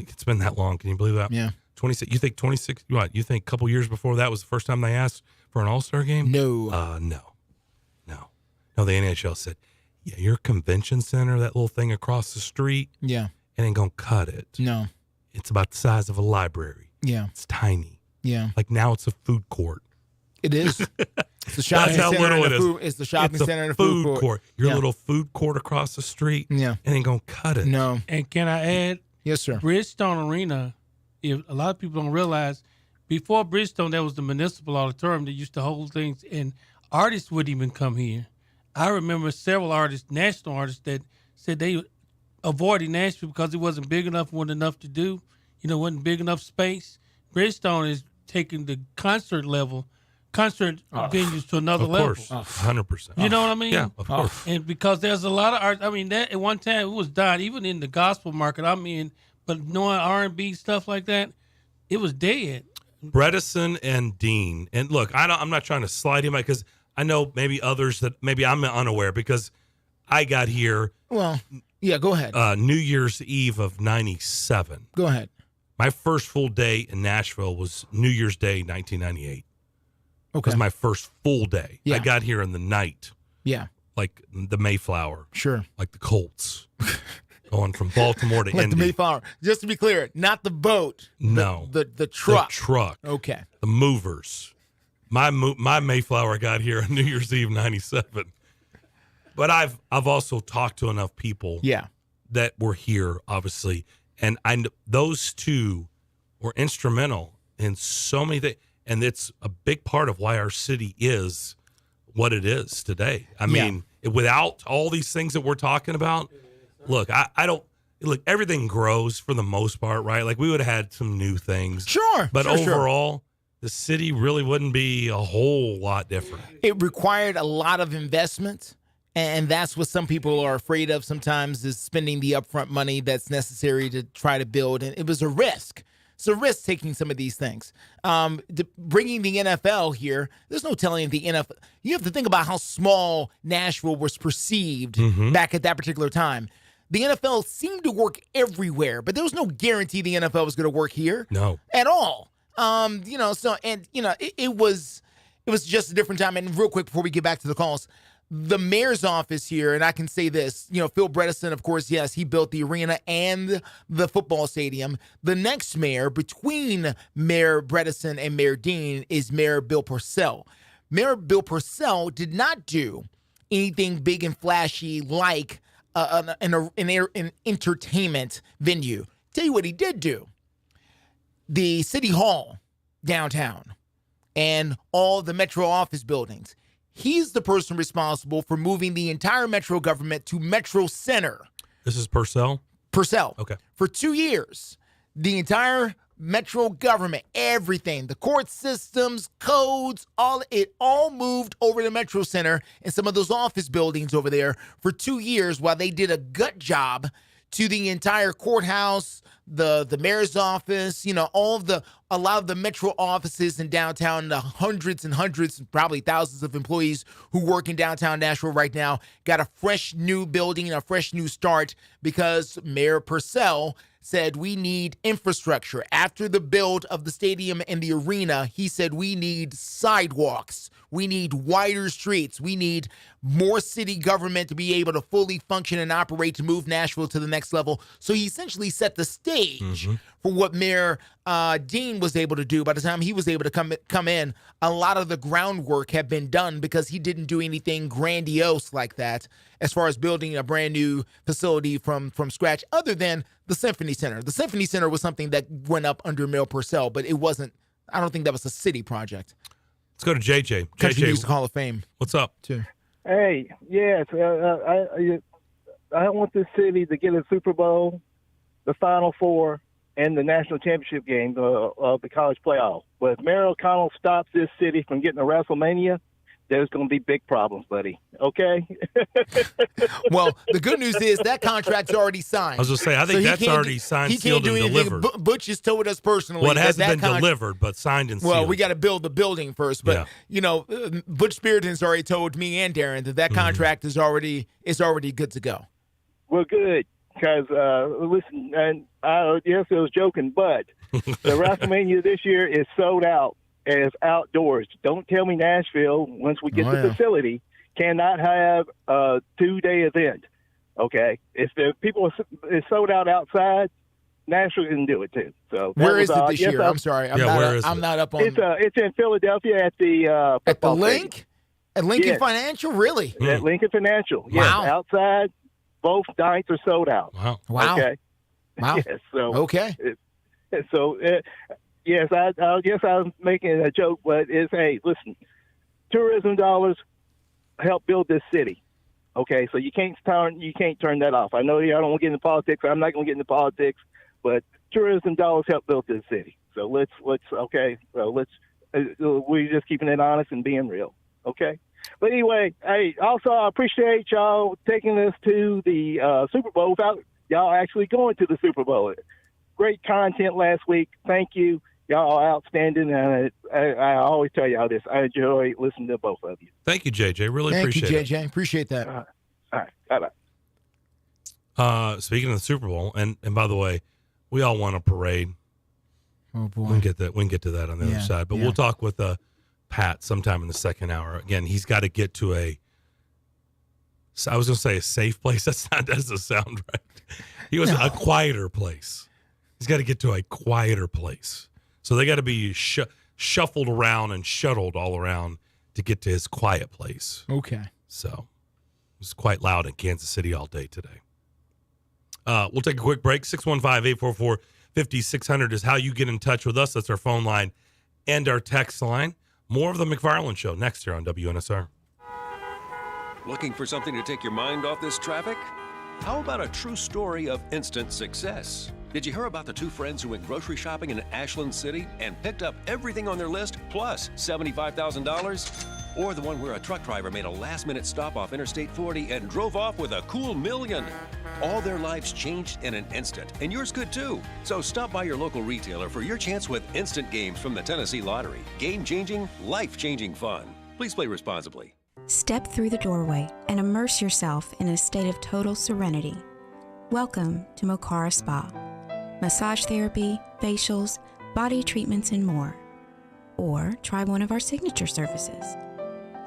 It's been that long. Can you believe that? Yeah. 26. You think 26? What? You think a couple years before that was the first time they asked for an All-Star game? No. No, the NHL said, yeah, your convention center, that little thing across the street, Yeah. it ain't going to cut it. No. It's about the size of a library. Yeah. It's tiny. Yeah. Like now it's a food court. It is. It's the shopping That's how center little and it the is. food. It's the shopping It's a center and the food court. Your Yeah. little food court across the street. Yeah. It ain't going to cut it. No. And can I add? Yes, sir. Bridgestone Arena, if a lot of people don't realize, before Bridgestone, there was the municipal auditorium that used to hold things, and artists wouldn't even come here. I remember several artists, national artists, that said they avoided Nashville because it wasn't big enough, wasn't enough to do, wasn't big enough space. Bridgestone is taking the concert venues to another level. Of course, 100%. You know what I mean? Yeah, of course. And because there's a lot of art. I mean, that at one time it was dying, even in the gospel market. I mean, but knowing R&B stuff like that, it was dead. Bredesen and Dean. And look, I'm not trying to slide him because I know maybe others that maybe I'm unaware because I got here. Well, yeah, go ahead. New Year's Eve of 97. Go ahead. My first full day in Nashville was New Year's Day, 1998. Okay. It was my first full day. Yeah. I got here in the night. Yeah. Like the Mayflower. Sure. Like the Colts. Going from Baltimore to Like Indy. the Mayflower. Just to be clear, not the boat. No. The truck. The truck. Okay. The movers. My Mayflower got here on New Year's Eve 97. But I've also talked to enough people that were here, obviously. And those two were instrumental in so many things. And it's a big part of why our city is what it is today. I mean, without all these things that we're talking about, look, everything grows for the most part, right? Like we would have had some new things. Sure. But overall, the city really wouldn't be a whole lot different. It required a lot of investment. And that's what some people are afraid of sometimes is spending the upfront money that's necessary to try to build. And it was a risk. It's a risk taking some of these things. Bringing the NFL here, there's no telling the NFL. You have to think about how small Nashville was perceived back at that particular time. The NFL seemed to work everywhere, but there was no guarantee the NFL was going to work here. No. At all. It was just a different time. And real quick before we get back to the calls, the mayor's office here, and I can say this, Phil Bredesen, of course, yes, he built the arena and the football stadium. The next mayor between Mayor Bredesen and Mayor Dean is Mayor Bill Purcell. Mayor Bill Purcell did not do anything big and flashy like an entertainment venue. Tell you what he did do. The City Hall downtown and all the Metro office buildings. He's the person responsible for moving the entire Metro government to Metro Center. This is Purcell? Purcell. Okay. For 2 years, the entire Metro government, everything, the court systems, codes, it all moved over to Metro Center and some of those office buildings over there for 2 years while they did a gut job to the entire courthouse, the mayor's office, a lot of the Metro offices in downtown, the hundreds and hundreds, probably thousands of employees who work in downtown Nashville right now got a fresh new building, a fresh new start because Mayor Purcell said we need infrastructure. After the build of the stadium and the arena, he said we need sidewalks. We need wider streets. We need more city government to be able to fully function and operate to move Nashville to the next level. So he essentially set the stage for what Mayor Dean was able to do. By the time he was able to come in, a lot of the groundwork had been done because he didn't do anything grandiose like that as far as building a brand new facility from scratch, other than the Symphony Center. The Symphony Center was something that went up under Mayor Purcell, but it wasn't, I don't think that was a city project. Let's go to JJ. Country JJ, Music Hall of Fame. What's up? Too. Hey, yes, I want this city to get a Super Bowl, the Final Four, and the national championship game of the college playoff. But if Mayor O'Connell stops this city from getting a WrestleMania, there's going to be big problems, buddy. Okay? Well, the good news is that contract's already signed. I was going to say, I think that's already signed, sealed, and delivered. Butch has told us personally. Well, it hasn't been delivered, but signed and sealed. Well, we got to build the building first. But, Butch Spiriton's already told me and Darren that contract is already good to go. Well, good. Because, listen, and yes, I was joking, but the WrestleMania this year is sold out. As outdoors. Don't tell me Nashville, once we get the facility, cannot have a 2-day event. Okay? If the people is sold out outside, Nashville can do it too. So where is it this year? I'm sorry. I'm not up on it's in Philadelphia at the Link? Stadium. At Lincoln Financial? Really? At Lincoln Financial. Yes. Wow. Outside, both nights are sold out. Wow. Okay. Wow. Yes, so okay. Yes, I guess I was making a joke, but hey, listen, tourism dollars help build this city. Okay, so you can't turn that off. I know I don't want to get into politics. I'm not going to get into politics, but tourism dollars help build this city. So we're just keeping it honest and being real. Okay. But anyway, hey, also I appreciate y'all taking us to the Super Bowl without y'all actually going to the Super Bowl. Great content last week. Thank you. Y'all are outstanding, and I always tell y'all this. I enjoy listening to both of you. Thank you, JJ. Really appreciate it. Thank you, JJ. Appreciate that. All right. Bye-bye. Speaking of the Super Bowl, and by the way, we all want a parade. Oh, boy. We can get to that on the other side. But we'll talk with Pat sometime in the second hour. Again, he's got to get to I was going to say a safe place. That doesn't sound right. He was a quieter place. He's got to get to a quieter place. So they got to be shuffled around and shuttled all around to get to his quiet place. Okay. So it was quite loud in Kansas City all day today. We'll take a quick break. 615-844-5600 is how you get in touch with us. That's our phone line and our text line. More of the McFarland Show next here on WNSR. Looking for something to take your mind off this traffic? How about a true story of instant success? Did you hear about the two friends who went grocery shopping in Ashland City and picked up everything on their list plus $75,000? Or the one where a truck driver made a last-minute stop off Interstate 40 and drove off with a cool $1 million? All their lives changed in an instant, and yours could too. So stop by your local retailer for your chance with instant games from the Tennessee Lottery. Game-changing, life-changing fun. Please play responsibly. Step through the doorway and immerse yourself in a state of total serenity. Welcome to Mocara Spa. Massage therapy, facials, body treatments, and more. Or try one of our signature services.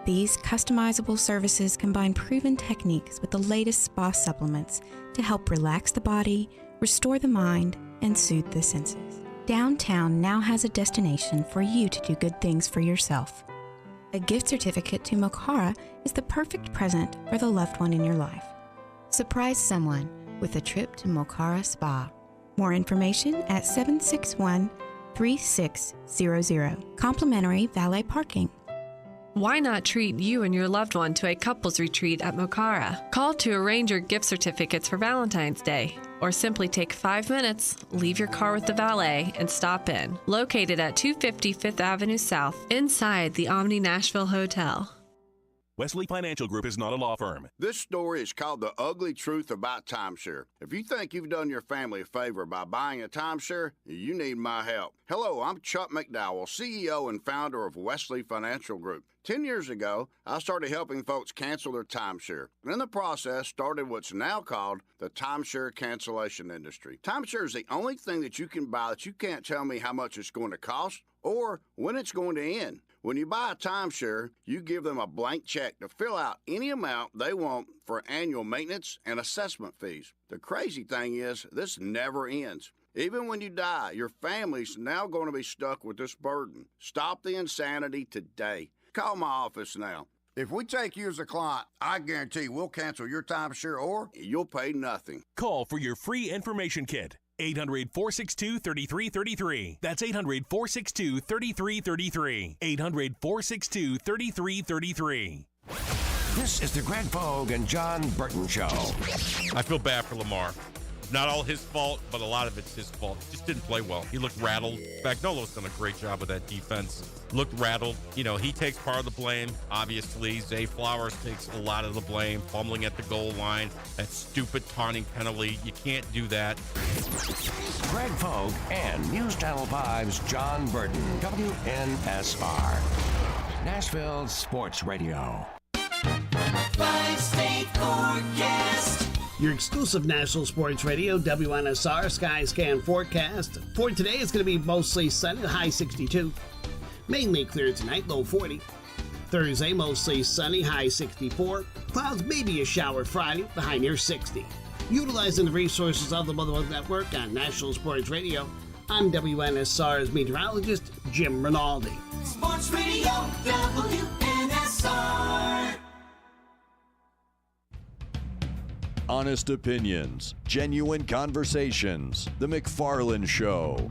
These customizable services combine proven techniques with the latest spa supplements to help relax the body, restore the mind, and soothe the senses. Downtown now has a destination for you to do good things for yourself. A gift certificate to Mocara is the perfect present for the loved one in your life. Surprise someone with a trip to Mocara Spa. More information at 761-3600. Complimentary valet parking. Why not treat you and your loved one to a couples retreat at Mocara? Call to arrange your gift certificates for Valentine's Day. Or simply take 5 minutes, leave your car with the valet, and stop in. Located at 250 Fifth Avenue South, inside the Omni Nashville Hotel. Wesley Financial Group is not a law firm. This story is called The Ugly Truth About Timeshare. If you think you've done your family a favor by buying a timeshare, you need my help. Hello, I'm Chuck McDowell, CEO and founder of Wesley Financial Group. 10 years ago, I started helping folks cancel their timeshare, and in the process started what's now called the timeshare cancellation industry. Timeshare is the only thing that you can buy that you can't tell me how much it's going to cost or when it's going to end. When you buy a timeshare, you give them a blank check to fill out any amount they want for annual maintenance and assessment fees. The crazy thing is, this never ends. Even when you die, your family's now going to be stuck with this burden. Stop the insanity today. Call my office now. If we take you as a client, I guarantee we'll cancel your timeshare or you'll pay nothing. Call for your free information kit. 800-462-3333. That's 800-462-3333. 800-462-3333. This is the Greg Vogue and John Burton Show. I feel bad for Lamar. Not all his fault, but a lot of it's his fault. He just didn't play well. He looked rattled. Spagnuolo's done a great job with that defense. Looked rattled. You know, he takes part of the blame, obviously. Zay Flowers takes a lot of the blame, fumbling at the goal line. That stupid taunting penalty. You can't do that. Greg Vogue and News Channel 5's John Burton, WNSR. Nashville Sports Radio. 5-state forecast. Your exclusive National Sports Radio, WNSR Sky Scan forecast. For today, it's going to be mostly sunny, high 62. Mainly clear tonight, low 40. Thursday, mostly sunny, high 64. Clouds, maybe a shower Friday, the high near 60. Utilizing the resources of the Motherwell Network on National Sports Radio, I'm WNSR's meteorologist, Jim Rinaldi. Sports Radio, WNSR. Honest opinions, genuine conversations. The McFarland Show.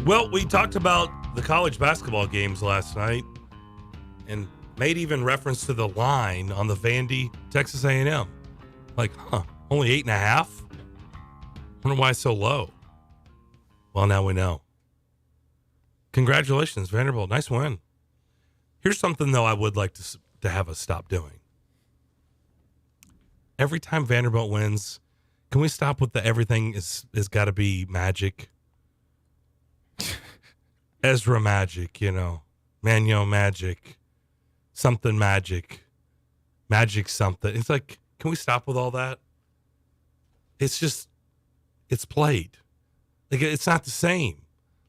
Well, we talked about the college basketball games last night and made even reference to the line on the Vandy, Texas A&M. Like, only 8.5? I wonder why it's so low. Well, now we know. Congratulations, Vanderbilt. Nice win. Here's something, though, I would like to have us stop doing. Every time Vanderbilt wins, can we stop with the everything is got to be magic? Ezra magic, Manyo magic, something magic something. It's like, can we stop with all that? It's just, it's played. Like, it's not the same.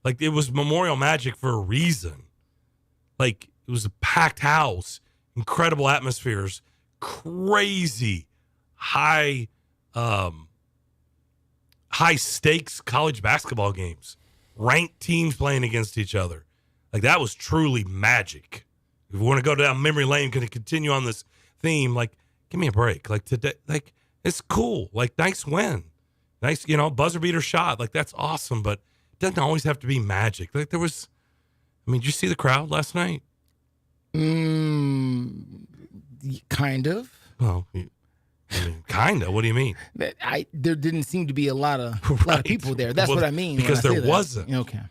Like, it was Memorial Magic for a reason. Like, it was a packed house, incredible atmospheres, crazy high stakes college basketball games, ranked teams playing against each other. Like, that was truly magic. If we want to go down memory lane, going to continue on this theme, like, give me a break. Like, today, like, it's cool. Like, nice win. Nice, buzzer beater shot. Like, that's awesome, but doesn't always have to be magic. Like, there was, did you see the crowd last night? Kind of. Well, kind of. What do you mean? There didn't seem to be a lot of people there. That's what I mean. Because there wasn't. Okay. I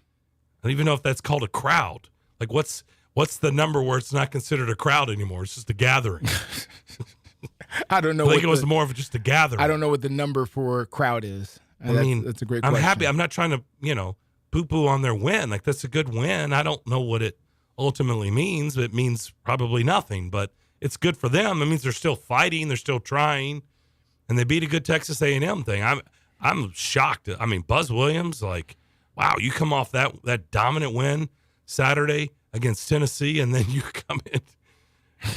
don't even know if that's called a crowd. Like, what's the number where it's not considered a crowd anymore? It's just a gathering. I don't know. I think it was more of just a gathering. I don't know what the number for crowd is. That's a great question. I'm happy. I'm not trying to, poo-poo on their win. Like, that's a good win. I don't know what it ultimately means. It means probably nothing, but it's good for them. It means they're still fighting. They're still trying. And they beat a good Texas A&M thing. I'm shocked. Buzz Williams, like, wow, you come off that dominant win Saturday against Tennessee, and then you come in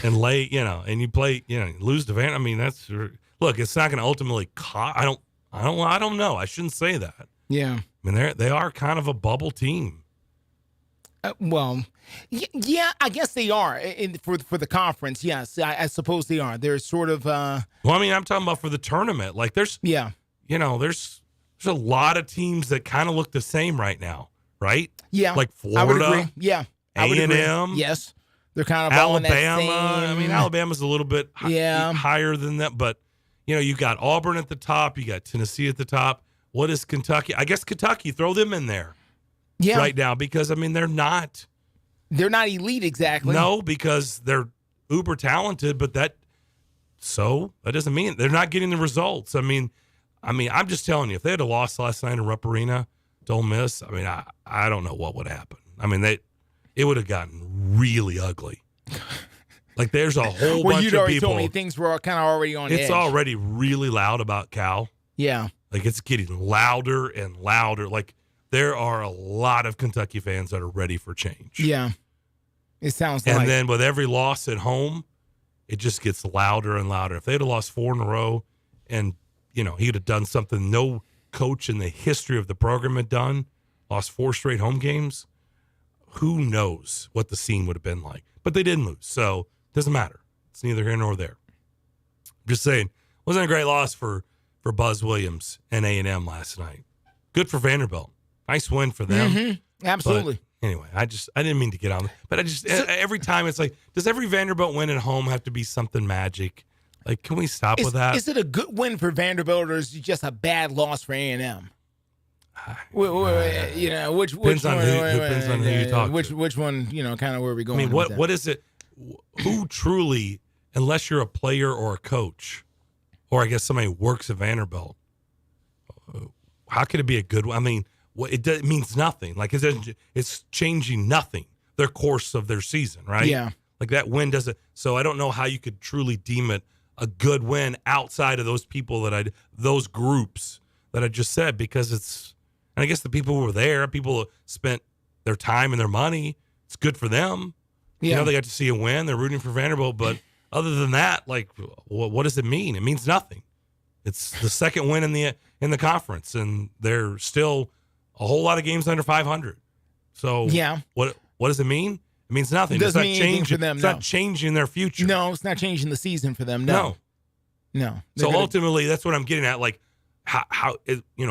and lay, and you play, lose to Van. That's, look, it's not going to ultimately cost. I don't know. I shouldn't say that. Yeah. They are kind of a bubble team. Yeah, I guess they are for the conference. Yes, I suppose they are. They're sort of. I'm talking about for the tournament. Like, there's a lot of teams that kind of look the same right now, right? Yeah, like Florida. I would agree. Yeah, A&M. Yes, they're kind of Alabama. All in that same... Alabama's a little bit higher than that, but you got Auburn at the top, you got Tennessee at the top. What is Kentucky? I guess Kentucky, throw them in there. Yeah. Right now, because they're not elite exactly. No, because they're uber talented, but that doesn't mean they're not getting the results. I'm just telling you, if they had lost last night in Rupp Arena to Ole Miss, I don't know what would happen. It would have gotten really ugly. Like, there's a whole bunch of people. You'd already told me things were kind of already on edge. It's already really loud about Cal. Yeah. Like, it's getting louder and louder. Like, there are a lot of Kentucky fans that are ready for change. Yeah. It sounds and like. And then with every loss at home, it just gets louder and louder. If they'd have lost 4 in a row and, he'd have done something no coach in the history of the program had done, lost 4 straight home games, who knows what the scene would have been like. But they didn't lose, so it doesn't matter. It's neither here nor there. I'm just saying, wasn't a great loss for Buzz Williams and A&M last night. Good for Vanderbilt. Nice win for them. Mm-hmm. Absolutely. But anyway, I didn't mean to get on, but every time it's like, does every Vanderbilt win at home have to be something magic? Like, can we stop with that? Is it a good win for Vanderbilt, or is it just a bad loss for A&M? Which depends on who you talk to. Which one, kind of where we going? I mean, what is it? Who truly, unless you're a player or a coach, or I guess somebody who works at Vanderbilt, how could it be a good one? I mean, it means nothing. Like, it's changing nothing, their course of their season, right? Yeah. Like, that win doesn't. So I don't know how you could truly deem it a good win outside of those people those groups that I just said, because it's, and I guess the people who were there, people who spent their time and their money, it's good for them. Yeah. They got to see a win. They're rooting for Vanderbilt, but other than that, like, what does it mean? It means nothing. It's the second win in the conference, and they're still a whole lot of games under 500. So yeah, what does it mean? It means nothing. It doesn't mean anything for them. It's not changing their future. No, it's not changing the season for them. No. So ultimately, that's what I'm getting at. Like, how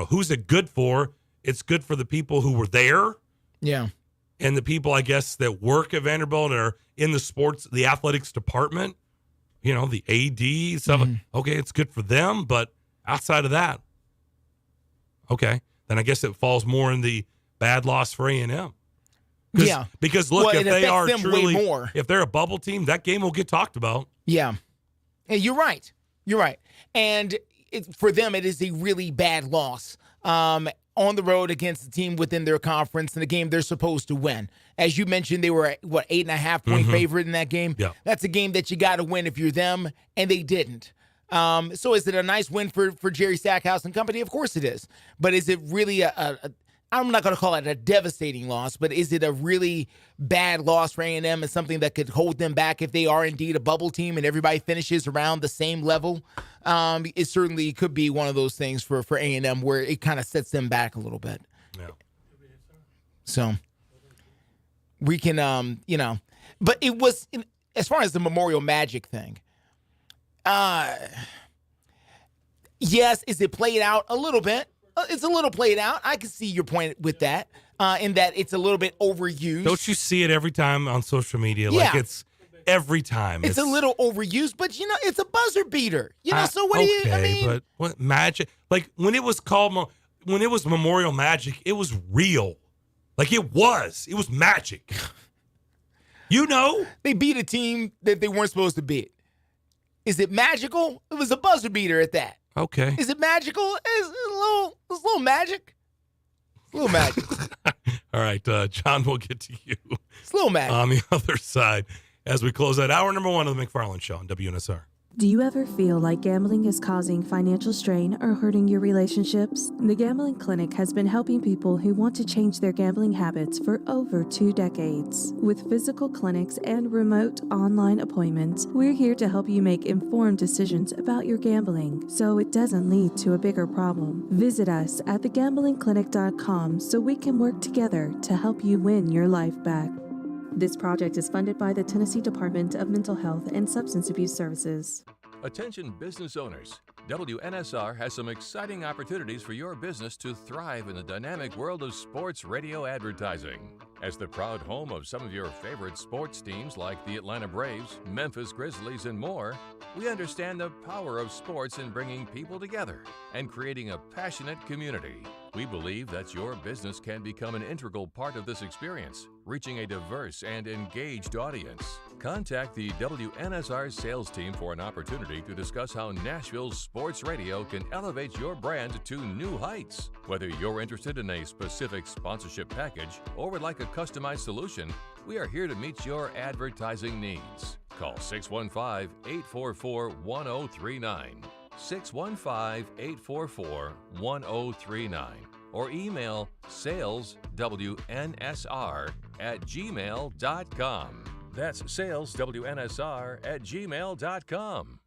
who's it good for? It's good for the people who were there. Yeah. And the people, I guess, that work at Vanderbilt and are in the athletics department, the AD stuff. Mm-hmm. Okay, it's good for them, but outside of that, okay, then I guess it falls more in the bad loss for A&M. Yeah. Because look, if they are truly, more. If they're a bubble team, that game will get talked about. Yeah. And you're right. And for them, it is a really bad loss. On the road against the team within their conference in a game they're supposed to win. As you mentioned, they were 8.5 point favorite in that game. Yeah. That's a game that you got to win if you're them, and they didn't. So is it a nice win for Jerry Stackhouse and company? Of course it is. But is it really I'm not going to call it a devastating loss, but is it a really bad loss for A&M and something that could hold them back if they are indeed a bubble team and everybody finishes around the same level? It certainly could be one of those things for A&M where it kind of sets them back a little bit. Yeah. So we can, but it was, as far as the Memorial Magic thing, yes, is it played out a little bit? It's a little played out. I can see your point with that, in that it's a little bit overused. Don't you see it every time on social media? Yeah. Like, it's every time. It's a little overused, but, it's a buzzer beater. So what do you, I mean? But what magic? Like, when it was Memorial Magic, it was real. Like, it was magic. They beat a team that they weren't supposed to beat. Is it magical? It was a buzzer beater at that. Okay. Is it magical? It's a little magic. It's a little magic. All right, John, we'll get to you. It's a little magic. On the other side, as we close out hour number 1 of the McFarland Show on WNSR. Do you ever feel like gambling is causing financial strain or hurting your relationships? The Gambling Clinic has been helping people who want to change their gambling habits for over 2 decades. With physical clinics and remote online appointments, we're here to help you make informed decisions about your gambling so it doesn't lead to a bigger problem. Visit us at thegamblingclinic.com so we can work together to help you win your life back. This project is funded by the Tennessee Department of Mental Health and Substance Abuse Services. Attention business owners. WNSR has some exciting opportunities for your business to thrive in the dynamic world of sports radio advertising. As the proud home of some of your favorite sports teams like the Atlanta Braves, Memphis Grizzlies, and more, we understand the power of sports in bringing people together and creating a passionate community. We believe that your business can become an integral part of this experience, reaching a diverse and engaged audience. Contact the WNSR sales team for an opportunity to discuss how Nashville's sports radio can elevate your brand to new heights. Whether you're interested in a specific sponsorship package or would like a customized solution, we are here to meet your advertising needs. Call 615-844-1039. 615-844-1039 or email saleswnsr@gmail.com. That's saleswnsr@gmail.com.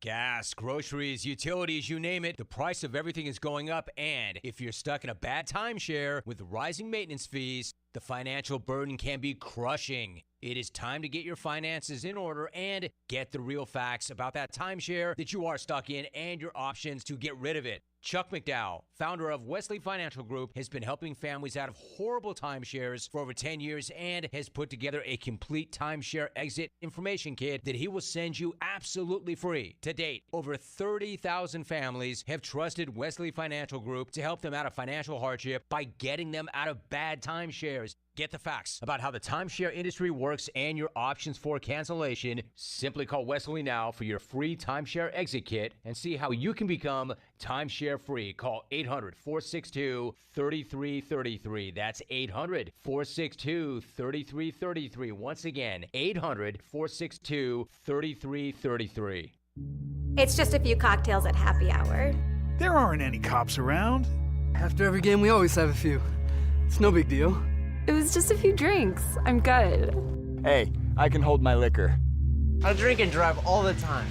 Gas, groceries, utilities, you name it, the price of everything is going up. And if you're stuck in a bad timeshare with rising maintenance fees, the financial burden can be crushing. It is time to get your finances in order and get the real facts about that timeshare that you are stuck in and your options to get rid of it. Chuck McDowell, founder of Wesley Financial Group, has been helping families out of horrible timeshares for over 10 years and has put together a complete timeshare exit information kit that he will send you absolutely free. To date, over 30,000 families have trusted Wesley Financial Group to help them out of financial hardship by getting them out of bad timeshares. Get the facts about how the timeshare industry works and your options for cancellation. Simply call Wesley now for your free timeshare exit kit and see how you can become timeshare free. Call 800-462-3333. That's 800-462-3333. Once again, 800-462-3333. It's just a few cocktails at happy hour. There aren't any cops around. After every game, we always have a few. It's no big deal. It was just a few drinks. I'm good. Hey, I can hold my liquor. I drink and drive all the time.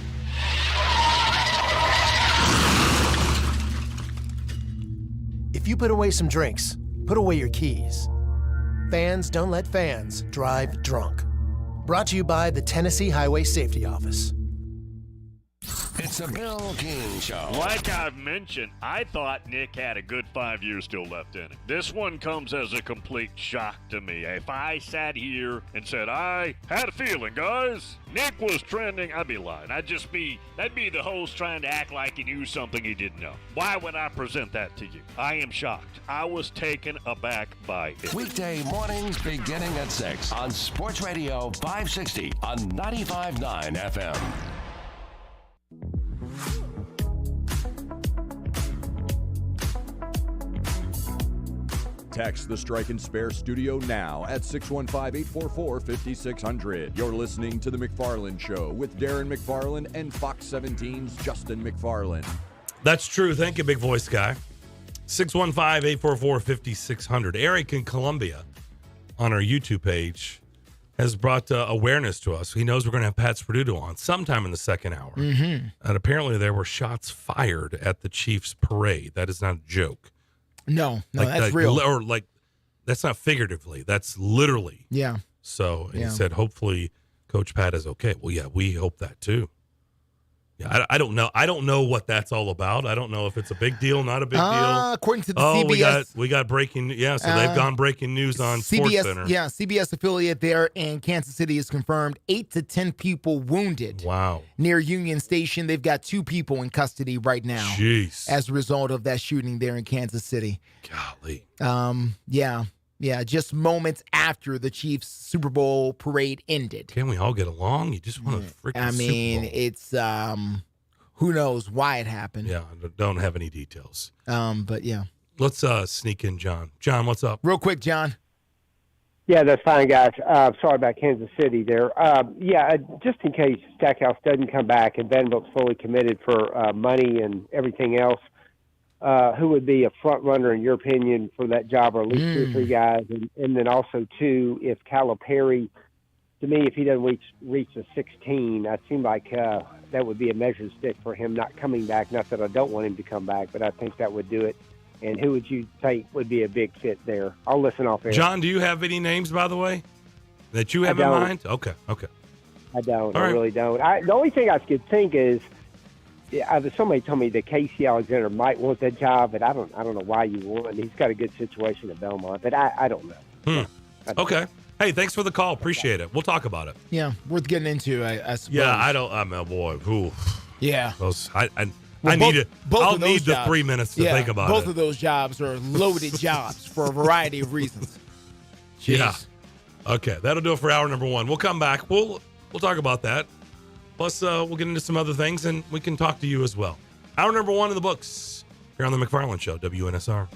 If you put away some drinks, put away your keys. Fans don't let fans drive drunk. Brought to you by the Tennessee Highway Safety Office. It's a Bill King Show. Like I've mentioned, I thought Nick had a good 5 years still left in him. This one comes as a complete shock to me. If I sat here and said, I had a feeling, guys, Nick was trending, I'd be lying. That'd be the host trying to act like he knew something he didn't know. Why would I present that to you? I am shocked. I was taken aback by it. Weekday mornings beginning at 6 on Sports Radio 560 on 95.9 FM. Text the Strike and Spare studio now at 615-844-5600. You're listening to The McFarland Show with Darren McFarland and Fox 17's Justin McFarland. That's true. Thank you, big voice guy. 615-844-5600. Eric in Columbia on our YouTube page has brought awareness to us. He knows we're going to have Pat Sperduto on sometime in the second hour. Mm-hmm. And apparently there were shots fired at the Chiefs parade. That is not a joke. No, that's like, real. Or like, that's not figuratively. That's literally. Yeah. So he said, hopefully Coach Pat is okay. Well, yeah, we hope that too. Yeah, I don't know. I don't know what that's all about. I don't know if it's a big deal, not a big deal. According to the CBS. we got breaking. Yeah, so they've gone breaking news on CBS, SportsCenter. Yeah, CBS affiliate there in Kansas City has confirmed 8 to 10 people wounded. Wow. Near Union Station, they've got 2 people in custody right now. Jeez. As a result of that shooting there in Kansas City. Golly. Yeah, just moments after the Chiefs Super Bowl parade ended. Can't we all get along? You just want to freaking Super Bowl. It's who knows why it happened. Yeah, don't have any details. But yeah. Let's sneak in John. John, what's up? Real quick, John. Yeah, that's fine, guys. Sorry about Kansas City there. Just in case Stackhouse doesn't come back and Vanderbilt's fully committed for money and everything else, who would be a front runner in your opinion for that job, or at least 2 or 3 guys? And then also, too, if Calipari, to me, if he doesn't reach the 16, I seem like that would be a measured stick for him not coming back. Not that I don't want him to come back, but I think that would do it. And who would you think would be a big fit there? I'll listen off air. John, do you have any names, by the way, that you have in mind? Okay. I don't. All I right. really don't. The only thing I could think is, somebody told me that Casey Alexander might want that job, but I don't know why you want. He's got a good situation at Belmont, but I don't know. Okay. Hey, thanks for the call. Appreciate it. We'll talk about it. Yeah, worth getting into, I suppose. Yeah, I'm a boy. Ooh. Yeah. I'll need those the jobs, 3 minutes to think about it. Both of those jobs are loaded jobs for a variety of reasons. Jeez. Yeah. Okay, that'll do it for hour number 1. We'll come back. We'll talk about that. Plus, we'll get into some other things, and we can talk to you as well. Hour number 1 in the books here on the McFarland Show, WNSR.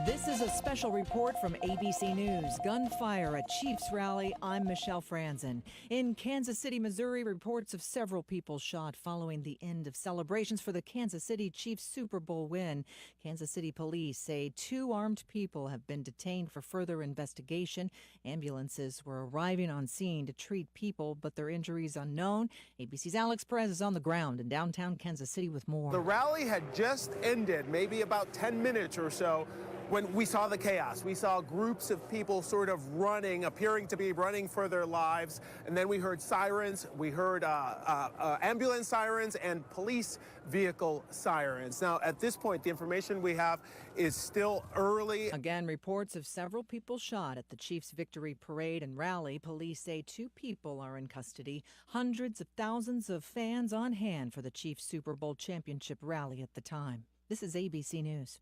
This is a special report from ABC News. Gunfire at Chiefs rally. I'm Michelle Franzen. In Kansas City, Missouri, reports of several people shot following the end of celebrations for the Kansas City Chiefs Super Bowl win. Kansas City police say 2 armed people have been detained for further investigation. Ambulances were arriving on scene to treat people, but their injuries unknown. ABC's Alex Perez is on the ground in downtown Kansas City with more. The rally had just ended, maybe about 10 minutes or so, when we saw the chaos. We saw groups of people sort of running, appearing to be running for their lives. And then we heard sirens. We heard ambulance sirens and police vehicle sirens. Now, at this point, the information we have is still early. Again, reports of several people shot at the Chiefs victory parade and rally. Police say 2 people are in custody. Hundreds of thousands of fans on hand for the Chiefs Super Bowl championship rally at the time. This is ABC News.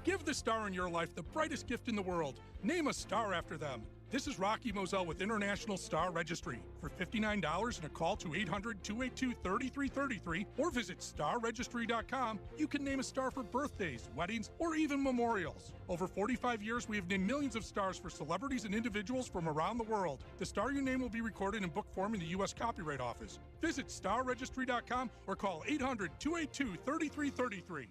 Give the star in your life the brightest gift in the world. Name a star after them. This is Rocky Moselle with International Star Registry. For $59 and a call to 800-282-3333 or visit starregistry.com, you can name a star for birthdays, weddings, or even memorials. Over 45 years, we have named millions of stars for celebrities and individuals from around the world. The star you name will be recorded in book form in the U.S. Copyright Office. Visit starregistry.com or call 800-282-3333.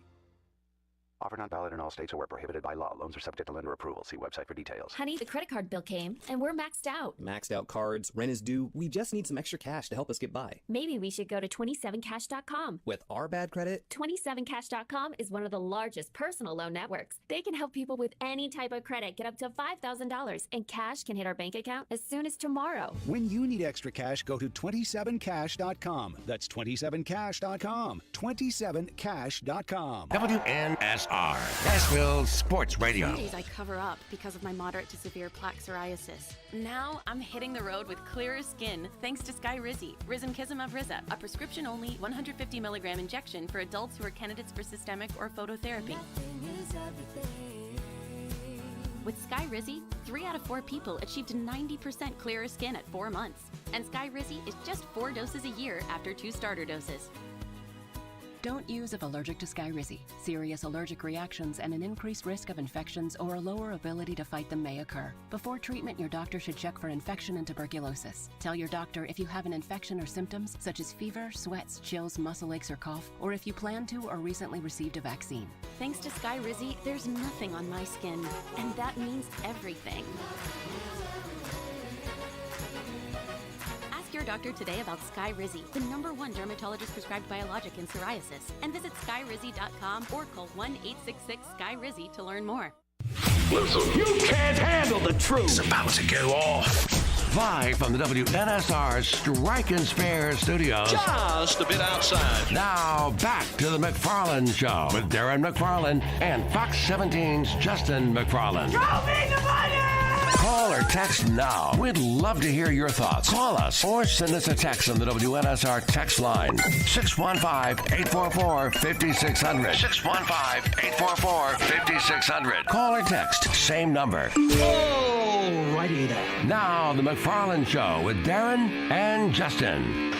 Offer not valid in all states or where prohibited by law. Loans are subject to lender approval. See website for details. Honey, the credit card bill came, and we're maxed out. Maxed out cards, rent is due. We just need some extra cash to help us get by. Maybe we should go to 27cash.com. With our bad credit? 27cash.com is one of the largest personal loan networks. They can help people with any type of credit get up to $5,000, and cash can hit our bank account as soon as tomorrow. When you need extra cash, go to 27cash.com. That's 27cash.com. 27cash.com. WNSR, Nashville Sports Radio. Some days I cover up because of my moderate to severe plaque psoriasis. Now I'm hitting the road with clearer skin thanks to Skyrizi, Risankizumab Riza, a prescription-only 150 milligram injection for adults who are candidates for systemic or phototherapy. With Skyrizi, 3 out of 4 people achieved 90% clearer skin at 4 months. And Skyrizi is just 4 doses a year after 2 starter doses. Don't use if allergic to Skyrizi. Serious allergic reactions and an increased risk of infections or a lower ability to fight them may occur. Before treatment, your doctor should check for infection and tuberculosis. Tell your doctor if you have an infection or symptoms such as fever, sweats, chills, muscle aches, or cough, or if you plan to or recently received a vaccine. Thanks to Skyrizi, there's nothing on my skin, and that means everything. Your doctor today about Skyrizi, the #1 dermatologist prescribed biologic in psoriasis, and visit skyrizi.com or call 1-866-SKY-RIZZI to learn more. Listen, you can't handle the truth. It's about to go off. Live from the WNSR Strike and Spare studios. Just a bit outside. Now back to the McFarland Show with Darren McFarland and Fox 17's Justin McFarland. Show me the money! Call or text now. We'd love to hear your thoughts. Call us or send us a text on the WNSR text line. 615-844-5600. 615-844-5600. Call or text. Same number. Alrighty then. Now, the McFarland Show with Darren and Justin.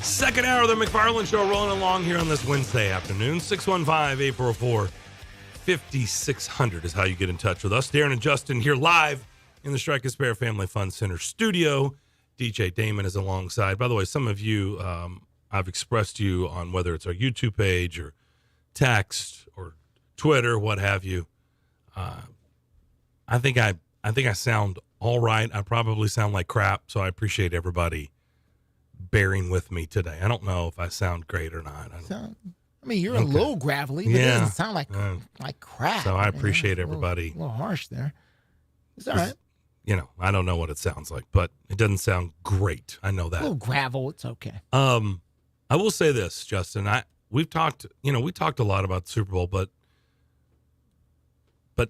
Second hour of the McFarland Show rolling along here on this Wednesday afternoon. 615-844-5600 is how you get in touch with us. Darren and Justin here live in the Strike and Spare Family Fun Center studio. DJ Damon is alongside. By the way, some of you, I've expressed to you on whether it's our YouTube page or text or Twitter, what have you. I think I sound all right. I probably sound like crap, so I appreciate everybody bearing with me today. I don't know if I sound great or not. You're a little gravelly, but it doesn't sound like crap. So I appreciate everybody. A little harsh there. It's all right. I don't know what it sounds like, but it doesn't sound great. I know that. A little gravel, it's okay. I will say this, Justin. We talked a lot about the Super Bowl, but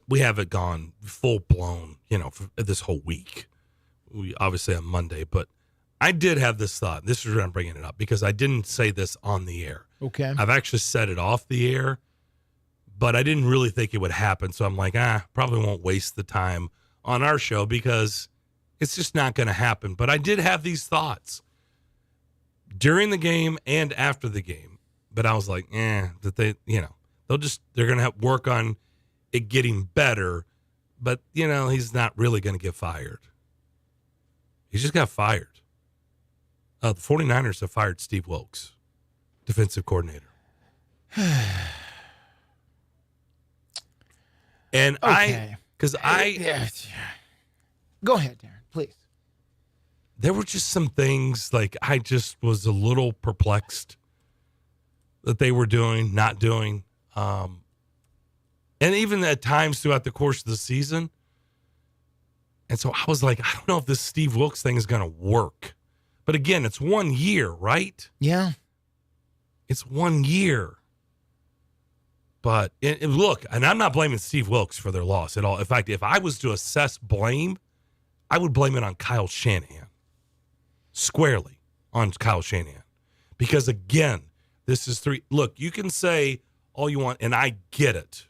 we haven't gone full blown, for this whole week. We obviously on Monday, but I did have this thought. This is where I'm bringing it up because I didn't say this on the air. Okay. I've actually said it off the air, but I didn't really think it would happen. So I'm like, probably won't waste the time on our show because it's just not going to happen. But I did have these thoughts. during the game and after the game. But I was like, that they're going to have work on it getting better. But, he's not really going to get fired. He just got fired. The 49ers have fired Steve Wilkes, defensive coordinator. And Okay. Go ahead, Darren, please. There were just some things like I just was a little perplexed that they were doing, not doing. And even at times throughout the course of the season. And so I was like, I don't know if this Steve Wilkes thing is going to work. But again, it's 1 year, right? Yeah. It's 1 year. But look, and I'm not blaming Steve Wilkes for their loss at all. In fact, if I was to assess blame, I would blame it on Kyle Shanahan. Squarely on Kyle Shanahan. Because again, this is look, you can say all you want, and I get it.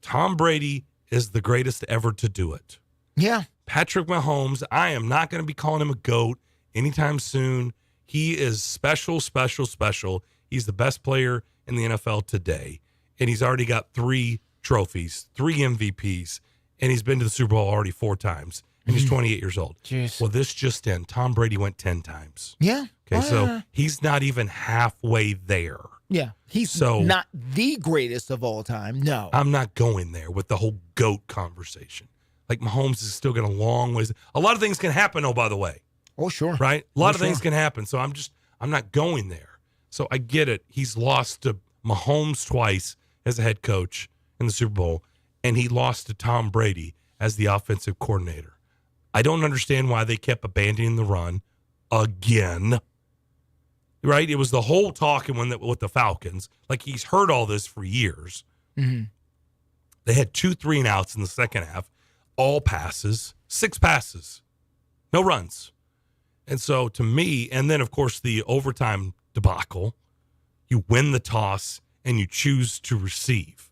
Tom Brady is the greatest ever to do it. Yeah. Patrick Mahomes, I am not going to be calling him a GOAT anytime soon. He is special, special, special. He's the best player in the NFL today. And he's already got 3 trophies, 3 MVPs, and he's been to the Super Bowl already 4 times. And he's 28 years old. Jeez. Well, this just in. Tom Brady went 10 times. Yeah. Okay, so he's not even halfway there. Yeah. He's not the greatest of all time. No. I'm not going there with the whole GOAT conversation. Like, Mahomes is still got a long ways. A lot of things can happen, by the way. Oh, sure. Right? A lot of things can happen. So I'm not going there. So I get it. He's lost to Mahomes twice as a head coach in the Super Bowl, and he lost to Tom Brady as the offensive coordinator. I don't understand why they kept abandoning the run again. Right? It was the whole talking with the Falcons. Like, he's heard all this for years. Mm-hmm. They had 2 3-and-outs in the second half, all passes, 6 passes, no runs. And so to me, and then of course the overtime debacle, you win the toss and you choose to receive.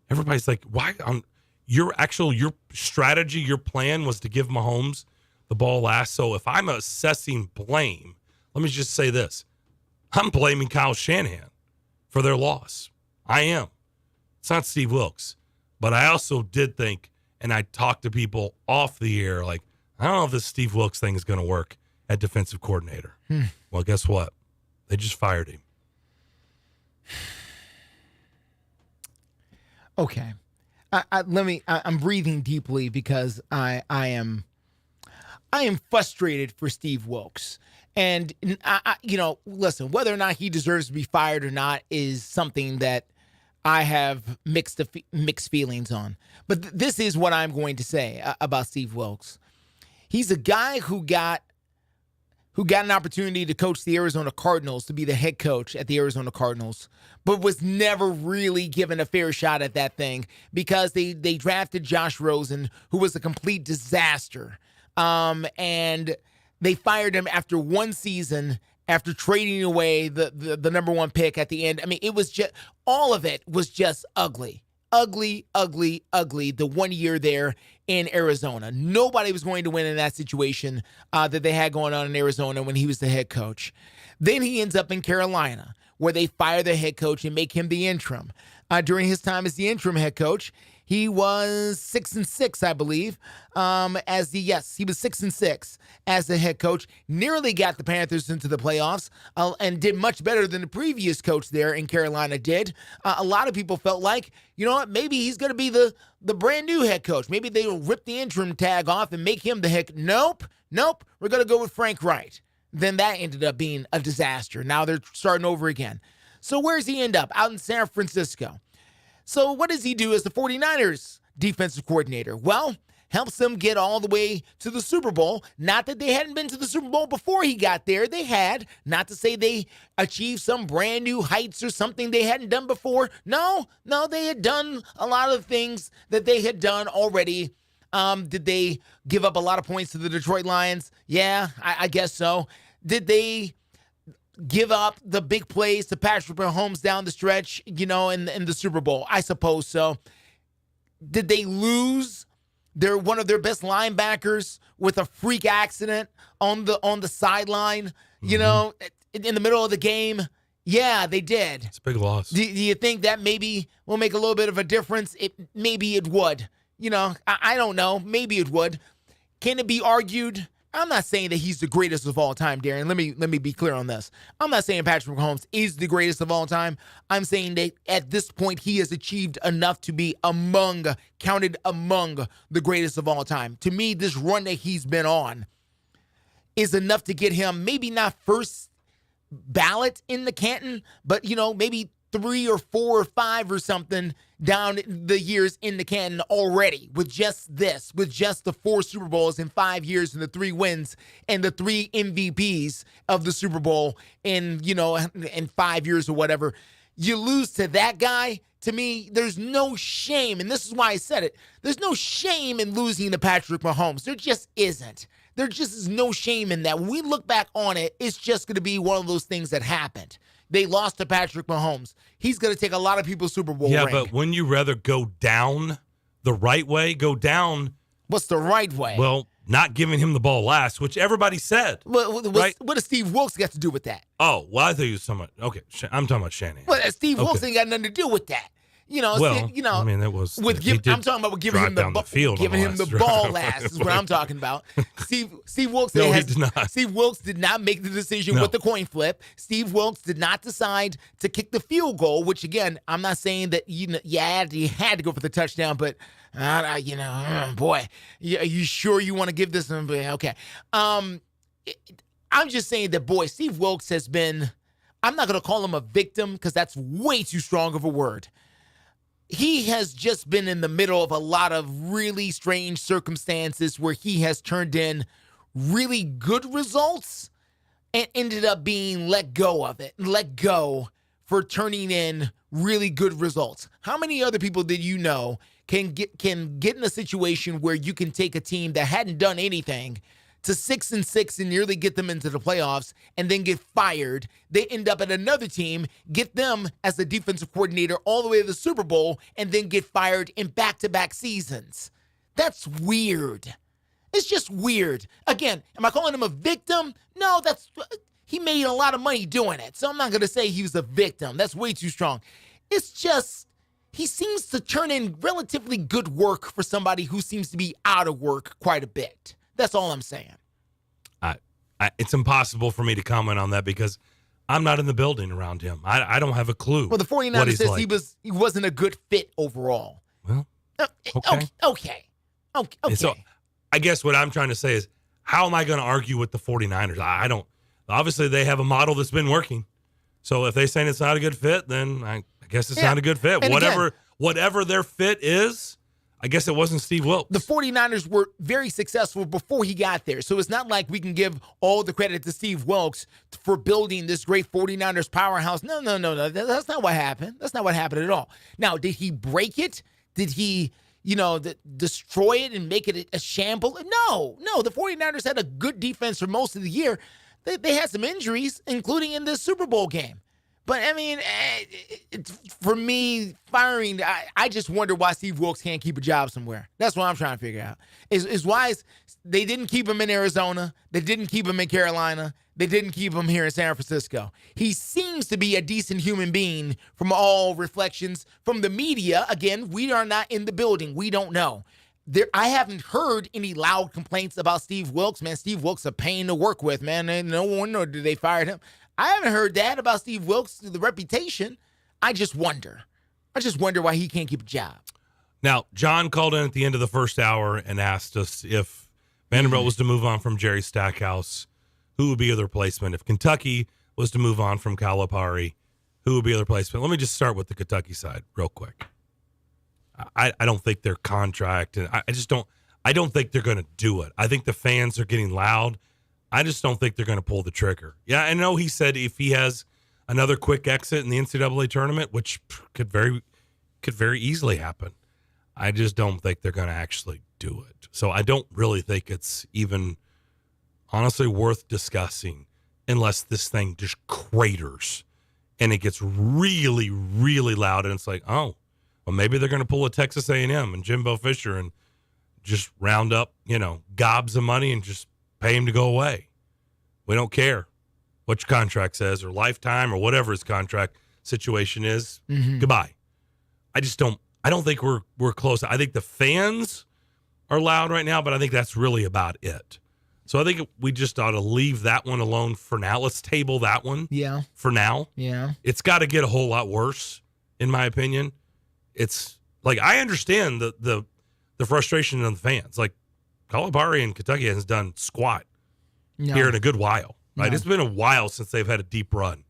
Everybody's like, why? Your strategy, your plan was to give Mahomes the ball last. So if I'm assessing blame, let me just say this. I'm blaming Kyle Shanahan for their loss. I am. It's not Steve Wilkes. But I also did think, and I talked to people off the air, like, I don't know if this Steve Wilkes thing is going to work at defensive coordinator. Well, guess what? They just fired him. Okay. I'm breathing deeply because I am frustrated for Steve Wilkes. And, listen, whether or not he deserves to be fired or not is something that I have mixed feelings on. But this is what I'm going to say about Steve Wilkes. He's a guy who got an opportunity to coach the Arizona Cardinals, to be the head coach at the Arizona Cardinals, but was never really given a fair shot at that thing because they drafted Josh Rosen, who was a complete disaster. And they fired him after 1 season, after trading away the number 1 pick at the end. I mean, it was just, all of it was just ugly. Ugly, ugly, ugly, the 1 year there in Arizona. Nobody was going to win in that situation that they had going on in Arizona when he was the head coach. Then he ends up in Carolina, where they fire the head coach and make him the interim. During his time as the interim head coach, he was 6-6, I believe. He was 6-6 as the head coach. Nearly got the Panthers into the playoffs and did much better than the previous coach there in Carolina did. A lot of people felt like, you know what, maybe he's going to be the brand new head coach. Maybe they'll rip the interim tag off and make him the head. Nope. We're going to go with Frank Wright. Then that ended up being a disaster. Now they're starting over again. So where does he end up? Out in San Francisco. So what does he do as the 49ers defensive coordinator? Well, helps them get all the way to the Super Bowl. Not that they hadn't been to the Super Bowl before he got there. They had. Not to say they achieved some brand new heights or something they hadn't done before. No, they had done a lot of things that they had done already. Did they give up a lot of points to the Detroit Lions? Yeah, I guess so. Did they give up the big plays to Patrick Mahomes down the stretch, in the Super Bowl? I suppose so. Did they lose one of their best linebackers with a freak accident on the sideline? in the middle of the game? Yeah, they did. It's a big loss. Do you think that maybe will make a little bit of a difference? Maybe it would. I don't know. Maybe it would. Can it be argued? I'm not saying that he's the greatest of all time, Darren. Let me be clear on this. I'm not saying Patrick Mahomes is the greatest of all time. I'm saying that at this point he has achieved enough to be counted among the greatest of all time. To me, this run that he's been on is enough to get him maybe not first ballot in the Canton, but maybe 3 or 4 or 5 or something down the years in the Canton already with just the 4 Super Bowls in 5 years and the 3 wins and the 3 MVPs of the Super Bowl in 5 years or whatever. You lose to that guy. To me, there's no shame, and this is why I said it. There's no shame in losing to Patrick Mahomes. There just isn't. There just is no shame in that. When we look back on it, it's just going to be one of those things that happened. They lost to Patrick Mahomes. He's going to take a lot of people's Super Bowl ring. But wouldn't you rather go down the right way? Go down. What's the right way? Well, not giving him the ball last, which everybody said. What does Steve Wilkes got to do with that? Oh, well, I thought you were talking about, okay, I'm talking about Shanahan. Well, Steve Wilkes ain't got nothing to do with that. I mean, that was I'm talking about giving him the ball last is what I'm talking about. Steve Wilkes. No, he did not. Steve Wilkes did not make the decision with the coin flip. Steve Wilkes did not decide to kick the field goal. Which again, I'm not saying that you had to go for the touchdown, but boy, are you sure you want to give this? Okay, I'm just saying that Steve Wilkes has been. I'm not going to call him a victim because that's way too strong of a word. He has just been in the middle of a lot of really strange circumstances where he has turned in really good results and ended up being let go for turning in really good results. How many other people did you know can get in a situation where you can take a team that hadn't done anything to 6-6 and nearly get them into the playoffs and then get fired? They end up at another team, get them as the defensive coordinator all the way to the Super Bowl, and then get fired in back-to-back seasons. That's weird. It's just weird. Again, am I calling him a victim? No, he made a lot of money doing it, so I'm not going to say he was a victim. That's way too strong. It's just he seems to turn in relatively good work for somebody who seems to be out of work quite a bit. That's all I'm saying. It's impossible for me to comment on that because I'm not in the building around him. I don't have a clue. Well, the 49ers says he wasn't a good fit overall. Well, okay. So I guess what I'm trying to say is, how am I going to argue with the 49ers? I don't. Obviously, they have a model that's been working. So if they're saying it's not a good fit, then I guess it's not a good fit. Whatever their fit is, I guess it wasn't Steve Wilkes. The 49ers were very successful before he got there. So it's not like we can give all the credit to Steve Wilkes for building this great 49ers powerhouse. No. That's not what happened. That's not what happened at all. Now, did he break it? Did he, destroy it and make it a shamble? No. The 49ers had a good defense for most of the year. They had some injuries, including in this Super Bowl game. But, I mean, for me, firing, I just wonder why Steve Wilkes can't keep a job somewhere. That's what I'm trying to figure out. Is why they didn't keep him in Arizona. They didn't keep him in Carolina. They didn't keep him here in San Francisco. He seems to be a decent human being from all reflections from the media. Again, we are not in the building. We don't know. I haven't heard any loud complaints about Steve Wilkes. Man, Steve Wilkes a pain to work with, man. And no wonder they fired him. I haven't heard that about Steve Wilkes, the reputation. I just wonder why he can't keep a job. Now, John called in at the end of the first hour and asked us if Vanderbilt was to move on from Jerry Stackhouse, who would be the replacement? If Kentucky was to move on from Calipari, who would be the replacement? Let me just start with the Kentucky side real quick. I don't think their contract, and I don't think they're going to do it. I think the fans are getting loud. I just don't think they're going to pull the trigger. Yeah, I know he said if he has another quick exit in the NCAA tournament, which could very easily happen, I just don't think they're going to actually do it. So I don't really think it's even honestly worth discussing unless this thing just craters and it gets really, really loud and it's like, oh, well, maybe they're going to pull a Texas A&M and Jimbo Fisher and just round up, gobs of money and just pay him to go away. We don't care. what your contract says or lifetime or whatever his contract situation is. Mhm. Goodbye. I don't think we're close. I think the fans are loud right now, but I think that's really about it. So I think we just ought to leave that one alone for now. Let's table that one. Yeah. For now. Yeah. It's got to get a whole lot worse, in my opinion. It's like, I understand the frustration of the fans. Like, Calipari in Kentucky hasn't done squat here in a good while, right? No. It's been a while since they've had a deep run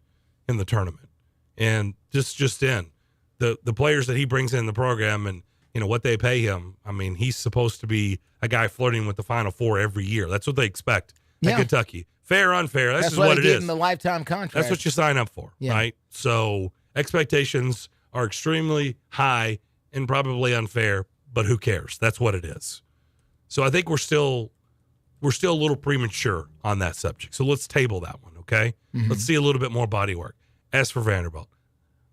in the tournament. And just in the players that he brings in the program and, you know, what they pay him. I mean, he's supposed to be a guy flirting with the Final Four every year. That's what they expect at Kentucky. Fair, unfair. That's just why what they it gave is. him the lifetime contract. That's what you sign up for, right? So expectations are extremely high and probably unfair, but who cares? That's what it is. So I think we're still a little premature on that subject. So let's table that one, okay? Mhm. Let's see a little bit more body work. As for Vanderbilt,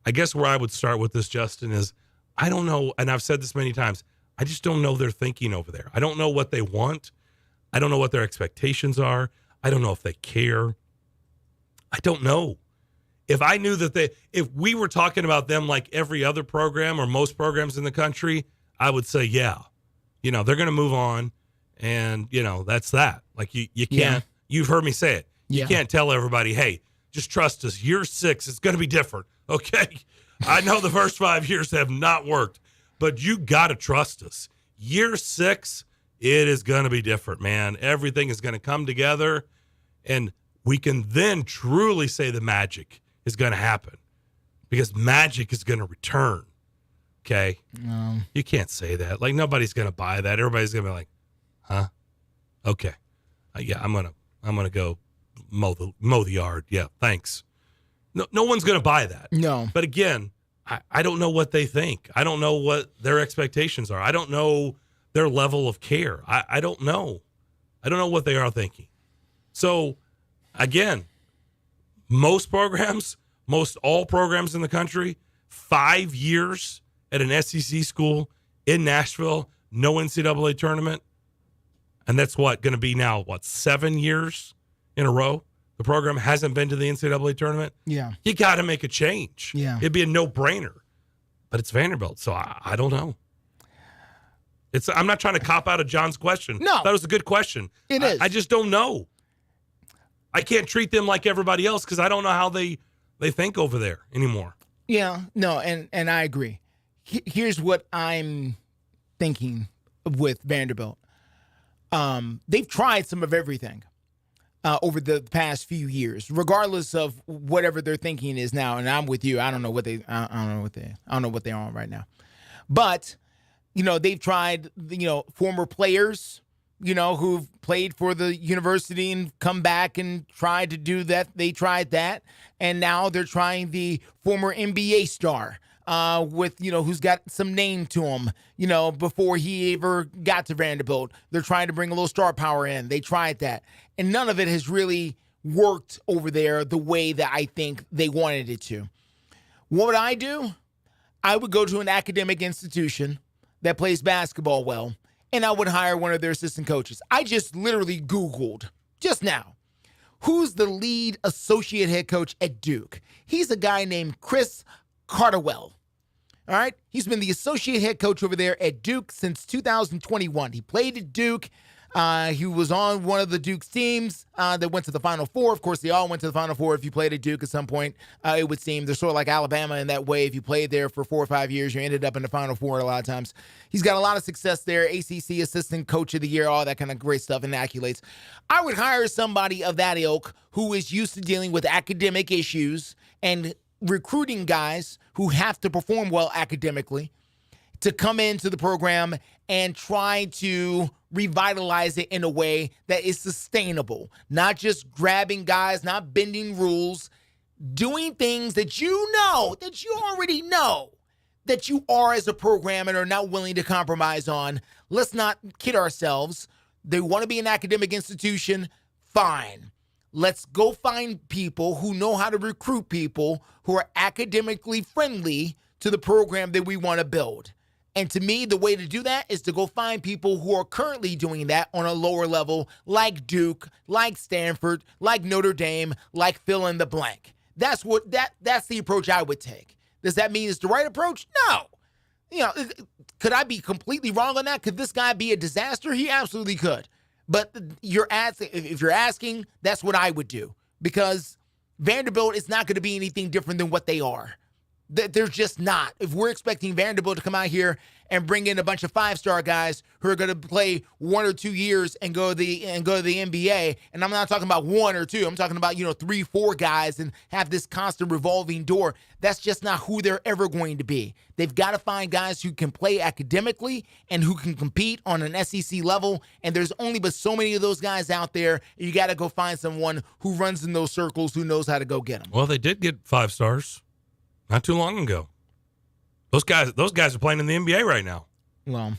I guess where I would start with this, Justin, is I don't know, and I've said this many times, I just don't know their thinking over there. I don't know what they want. I don't know what their expectations are. I don't know if they care. I don't know. If I knew that if we were talking about them like every other program or most programs in the country, I would say, yeah, you know, they're going to move on. And, you know, that's that. Like you can't, you've heard me say it. You can't tell everybody, hey, just trust us. Year 6, it's going to be different. Okay. I know the first 5 years have not worked, but you got to trust us. Year 6, it is going to be different, man. Everything is going to come together, and we can then truly say the magic is going to happen because magic is going to return. Okay. No. You can't say that. Like, nobody's going to buy that. Everybody's going to be like, huh? Okay. Yeah, I'm going to go mow the yard. Yeah. Thanks. No one's going to buy that. No. But again, I don't know what they think. I don't know what their expectations are. I don't know their level of care. I don't know. I don't know what they are thinking. So, again, most all programs in the country, 5 years at an SEC school in Nashville, no NCAA tournament. And that's going to be now, 7 years in a row? The program hasn't been to the NCAA tournament. Yeah. You got to make a change. Yeah. It'd be a no-brainer. But it's Vanderbilt, so I don't know. I'm not trying to cop out of John's question. No. That was a good question. It is. I just don't know. I can't treat them like everybody else because I don't know how they think over there anymore. Yeah, no, and I agree. Here's what I'm thinking with Vanderbilt. They've tried some of everything over the past few years, regardless of whatever their thinking is now. And I'm with you. I don't know what they're on right now. But, you know, they've tried, you know, former players, you know, who've played for the university and come back and tried to do that. They tried that. And now they're trying the former NBA star with, you know, who's got some name to him, you know, before he ever got to Vanderbilt. They're trying to bring a little star power in. They tried that. And none of it has really worked over there the way that I think they wanted it to. What would I do? I would go to an academic institution that plays basketball well, and I would hire one of their assistant coaches. I just literally Googled just now, who's the lead associate head coach at Duke? He's a guy named Chris Cardwell. All right? He's been the associate head coach over there at Duke since 2021. He played at Duke. He was on one of the Duke's teams that went to the Final Four. Of course, they all went to the Final Four if you played at Duke at some point. It would seem they're sort of like Alabama in that way. If you played there for 4 or 5 years, you ended up in the Final Four a lot of times. He's got a lot of success there. ACC Assistant Coach of the Year, all that kind of great stuff and accolades. I would hire somebody of that ilk who is used to dealing with academic issues and recruiting guys who have to perform well academically to come into the program and try to revitalize it in a way that is sustainable. Not just grabbing guys, not bending rules, doing things that you already know that you are as a program and are not willing to compromise on. Let's not kid ourselves. They want to be an academic institution, fine. Let's go find people who know how to recruit people who are academically friendly to the program that we want to build. And to me, the way to do that is to go find people who are currently doing that on a lower level, like Duke, like Stanford, like Notre Dame, like fill in the blank. That's the approach I would take. Does that mean it's the right approach? No. Could I be completely wrong on that? Could this guy be a disaster? He absolutely could. But if you're asking, that's what I would do, because Vanderbilt is not going to be anything different than what they are. They're just not. If we're expecting Vanderbilt to come out here and bring in a bunch of 5-star guys who are going to play 1 or 2 years and go to the NBA, and I'm not talking about 1 or 2, I'm talking about 3, 4 guys and have this constant revolving door. That's just not who they're ever going to be. They've got to find guys who can play academically and who can compete on an SEC level. And there's only but so many of those guys out there. You got to go find someone who runs in those circles, who knows how to go get them. Well, they did get 5 stars not too long ago. Those guys are playing in the NBA right now. Well,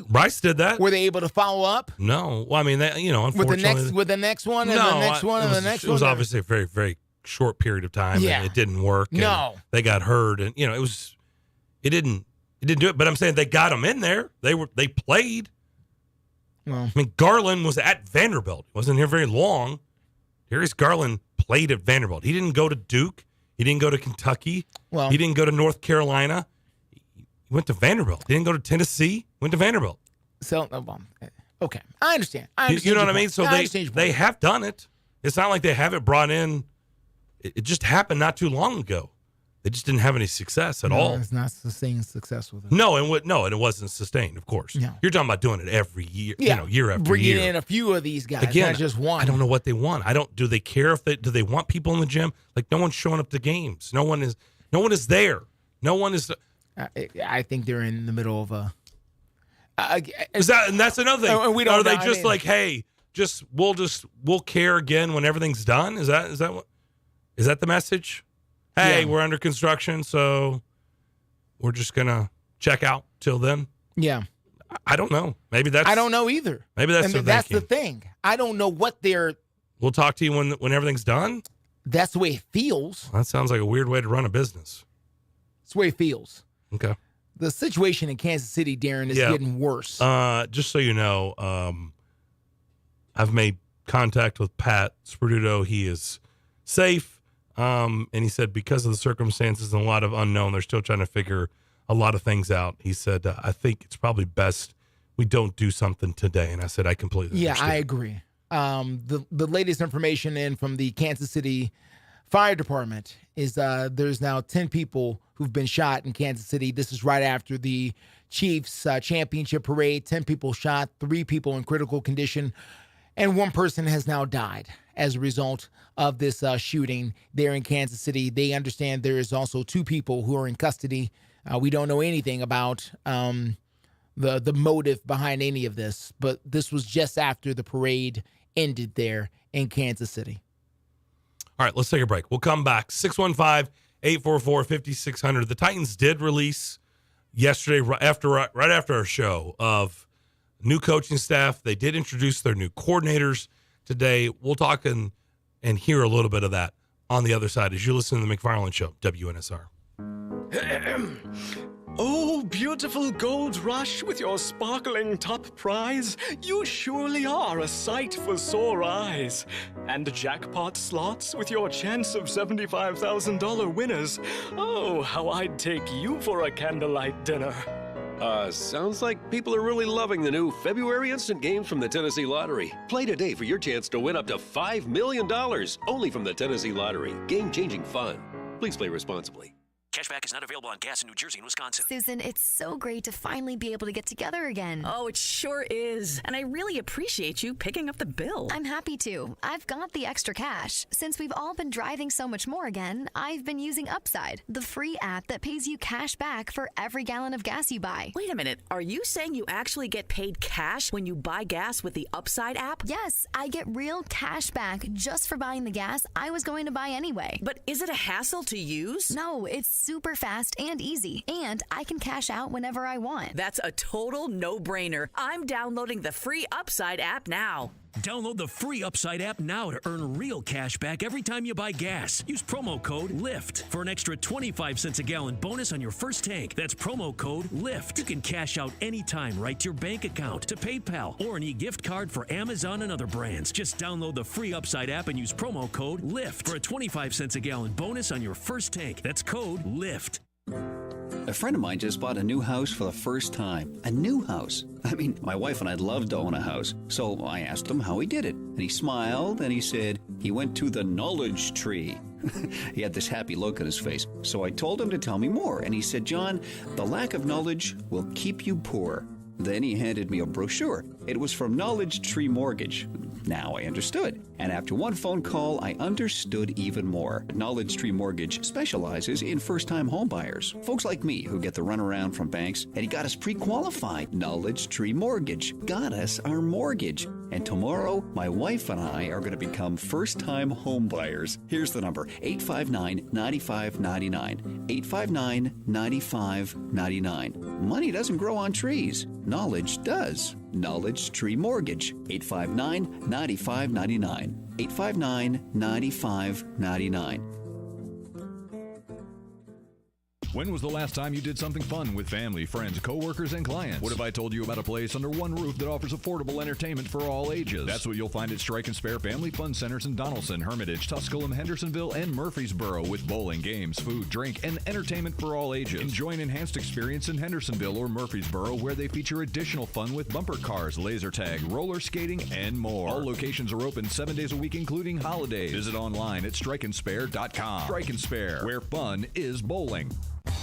Bryce did that. Were they able to follow up? No. Well, I mean, unfortunately, with the next one and the next one and the next one. It was obviously a very, very short period of time. Yeah. And it didn't work. No. They got hurt, and it didn't do it. But I'm saying they got them in there. They played. Well, I mean, Garland was at Vanderbilt. He wasn't here very long. Darius Garland played at Vanderbilt. He didn't go to Duke. He didn't go to Kentucky. Well, he didn't go to North Carolina. He went to Vanderbilt. He didn't go to Tennessee. Went to Vanderbilt. So, okay, I understand. You know what I mean? So they have done it. It's not like they haven't brought in. It just happened not too long ago. They just didn't have any success at all. It's not sustained success with it. No, and it wasn't sustained, of course. No. You're talking about doing it every year, Yeah. year after Bringing year. in a few of these guys, Again, not just one. I don't know what they want. Do they care do they want people in the gym? Like, no one's showing up to games. No one is there. No one is. I think they're in the middle of a. And that's another thing. And we don't Are they know, just like, hey, we'll care again when everything's done? Is that the message? Hey, we're under construction, so we're just gonna check out till then. Yeah, I don't know. Maybe I don't know either. Maybe that's the thing. I don't know what they're. We'll talk to you when everything's done. That's the way it feels. That sounds like a weird way to run a business. It's the way it feels. Okay. The situation in Kansas City, Darren, is getting worse. Just so you know, I've made contact with Pat Sperduto. He is safe. And he said because of the circumstances and a lot of unknown, they're still trying to figure a lot of things out. He said, I think it's probably best we don't do something today. And I said, I completely understand. I agree. The latest information in from the Kansas City Fire Department is there's now 10 people who've been shot in Kansas City. This is right after the Chiefs championship parade. 10 people shot, 3 people in critical condition, and 1 person has now died as a result of this shooting there in Kansas City. They understand there is also 2 people who are in custody. We don't know anything about the motive behind any of this, but this was just after the parade ended there in Kansas City. All right, let's take a break. We'll come back. 615-844-5600. The Titans did release yesterday, right after our show, of new coaching staff. They did introduce their new coordinators today. We'll talk and hear a little bit of that on the other side as you listen to the McFarland Show, WNSR. Oh, beautiful gold rush with your sparkling top prize. You surely are a sight for sore eyes. And jackpot slots with your chance of $75,000 winners. Oh, how I'd take you for a candlelight dinner. Sounds like people are really loving the new February instant games from the Tennessee Lottery. Play today for your chance to win up to $5 million, only from the Tennessee Lottery. Game-changing fun. Please play responsibly. Cashback is not available on gas in New Jersey and Wisconsin. Susan, it's so great to finally be able to get together again. Oh, it sure is. And I really appreciate you picking up the bill. I'm happy to. I've got the extra cash. Since we've all been driving so much more again, I've been using Upside, the free app that pays you cash back for every gallon of gas you buy. Wait a minute. Are you saying you actually get paid cash when you buy gas with the Upside app? Yes, I get real cash back just for buying the gas I was going to buy anyway. But is it a hassle to use? No, it's super fast and easy, and I can cash out whenever I want. That's a total no-brainer. I'm downloading the free Upside app now. Download the free Upside app now to earn real cash back every time you buy gas. Use promo code LIFT for an extra 25 cents a gallon bonus on your first tank. That's promo code LIFT. You can cash out anytime right to your bank account, to PayPal, or an e-gift card for Amazon and other brands. Just download the free Upside app and use promo code LIFT for a 25 cents a gallon bonus on your first tank. That's code LIFT. A friend of mine just bought a new house for the first time. A new house. I mean, my wife and I'd love to own a house. So I asked him how he did it. And he smiled and he said he went to the knowledge tree. He had this happy look on his face. So I told him to tell me more. And he said, John, the lack of knowledge will keep you poor. Then he handed me a brochure. It was from Knowledge Tree Mortgage. Now I understood. And after one phone call, I understood even more. Knowledge Tree Mortgage specializes in first-time home buyers. Folks like me who get the runaround from banks, and he got us pre-qualified. Knowledge Tree Mortgage got us our mortgage. And tomorrow, my wife and I are going to become first-time home buyers. Here's the number, 859-9599. 859-9599. Money doesn't grow on trees. Knowledge does. Knowledge Tree Mortgage, 859-9599. 859-9599. When was the last time you did something fun with family, friends, coworkers, and clients? What if I told you about a place under one roof that offers affordable entertainment for all ages? That's what you'll find at Strike and Spare Family Fun Centers in Donaldson, Hermitage, Tusculum, Hendersonville, and Murfreesboro, with bowling, games, food, drink, and entertainment for all ages. Enjoy an enhanced experience in Hendersonville or Murfreesboro, where they feature additional fun with bumper cars, laser tag, roller skating, and more. All locations are open 7 days a week, including holidays. Visit online at strikeandspare.com. Strike and Spare, where fun is bowling.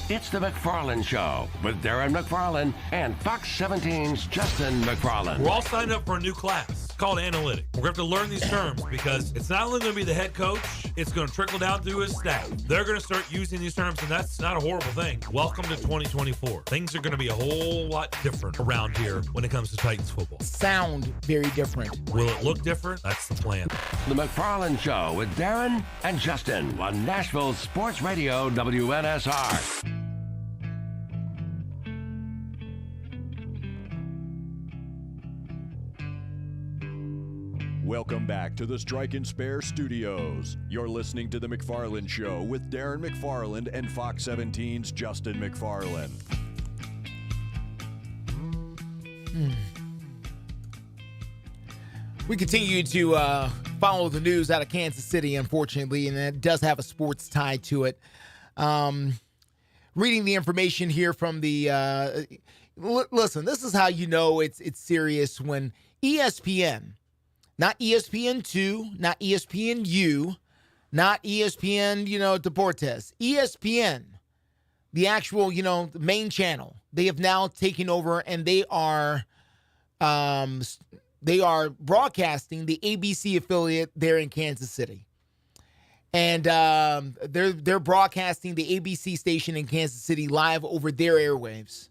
It's the McFarland Show with Darren McFarland and Fox 17's Justin McFarland. We're all signed up for a new class called analytics. We're going to have to learn these terms because it's not only going to be the head coach, it's going to trickle down through his staff. They're going to start using these terms, and that's not a horrible thing. Welcome to 2024. Things are going to be a whole lot different around here when it comes to Titans football. Sound very different. Will it look different? That's the plan. The McFarland Show with Darren and Justin on Nashville Sports Radio WNSR. Welcome back to the Strike and Spare Studios. You're listening to The McFarland Show with Darren McFarland and Fox 17's Justin McFarland. We continue to follow the news out of Kansas City, unfortunately, and it does have a sports tie to it. Reading the information here from the listen, this is how you know it's serious when ESPN, not ESPN2, not ESPNU, not ESPN, Deportes, ESPN, the actual, the main channel, they have now taken over, and they are broadcasting the ABC affiliate there in Kansas City. And they're broadcasting the ABC station in Kansas City live over their airwaves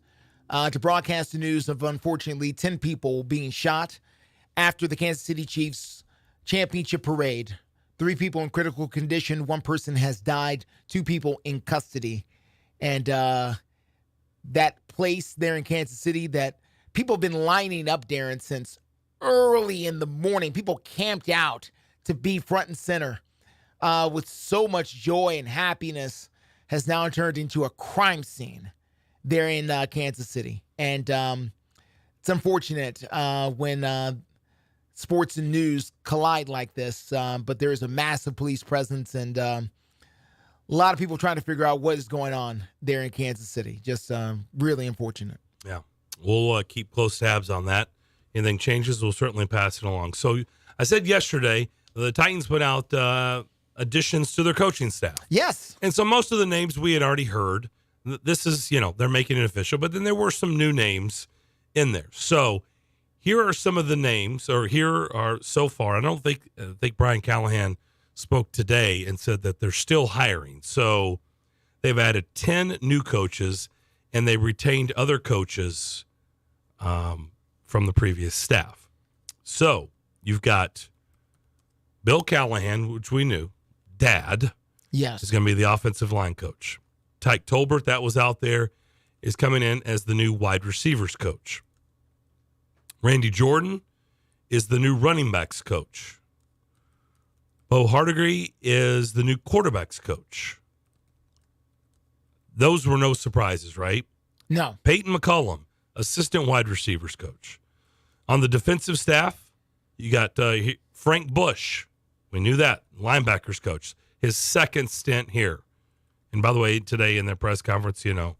to broadcast the news of, unfortunately, 10 people being shot after the Kansas City Chiefs championship parade. 3 people in critical condition. 1 person has died. 2 people in custody. And that place there in Kansas City that people have been lining up, Darren, since early in the morning. People camped out to be front and center with so much joy and happiness, has now turned into a crime scene there in Kansas City. And it's unfortunate when sports and news collide like this, but there is a massive police presence and a lot of people trying to figure out what is going on there in Kansas City. Just really unfortunate. Yeah. We'll keep close tabs on that. Anything changes, we'll certainly pass it along. So I said yesterday, the Titans put out additions to their coaching staff. Yes. And so most of the names we had already heard. This is, they're making it official, but then there were some new names in there. So here are some of the names, or here are so far. I don't think Brian Callahan spoke today and said that they're still hiring. So they've added 10 new coaches, and they retained other coaches from the previous staff. So you've got Bill Callahan, which we knew, Dad. Yes. Is going to be the offensive line coach. Tyke Tolbert, that was out there, is coming in as the new wide receivers coach. Randy Jordan is the new running backs coach. Bo Hardigree is the new quarterbacks coach. Those were no surprises, right? No. Peyton McCullum, assistant wide receivers coach. On the defensive staff, you got Frank Bush. We knew that. Linebackers coach. His second stint here. And by the way, today in their press conference, Denard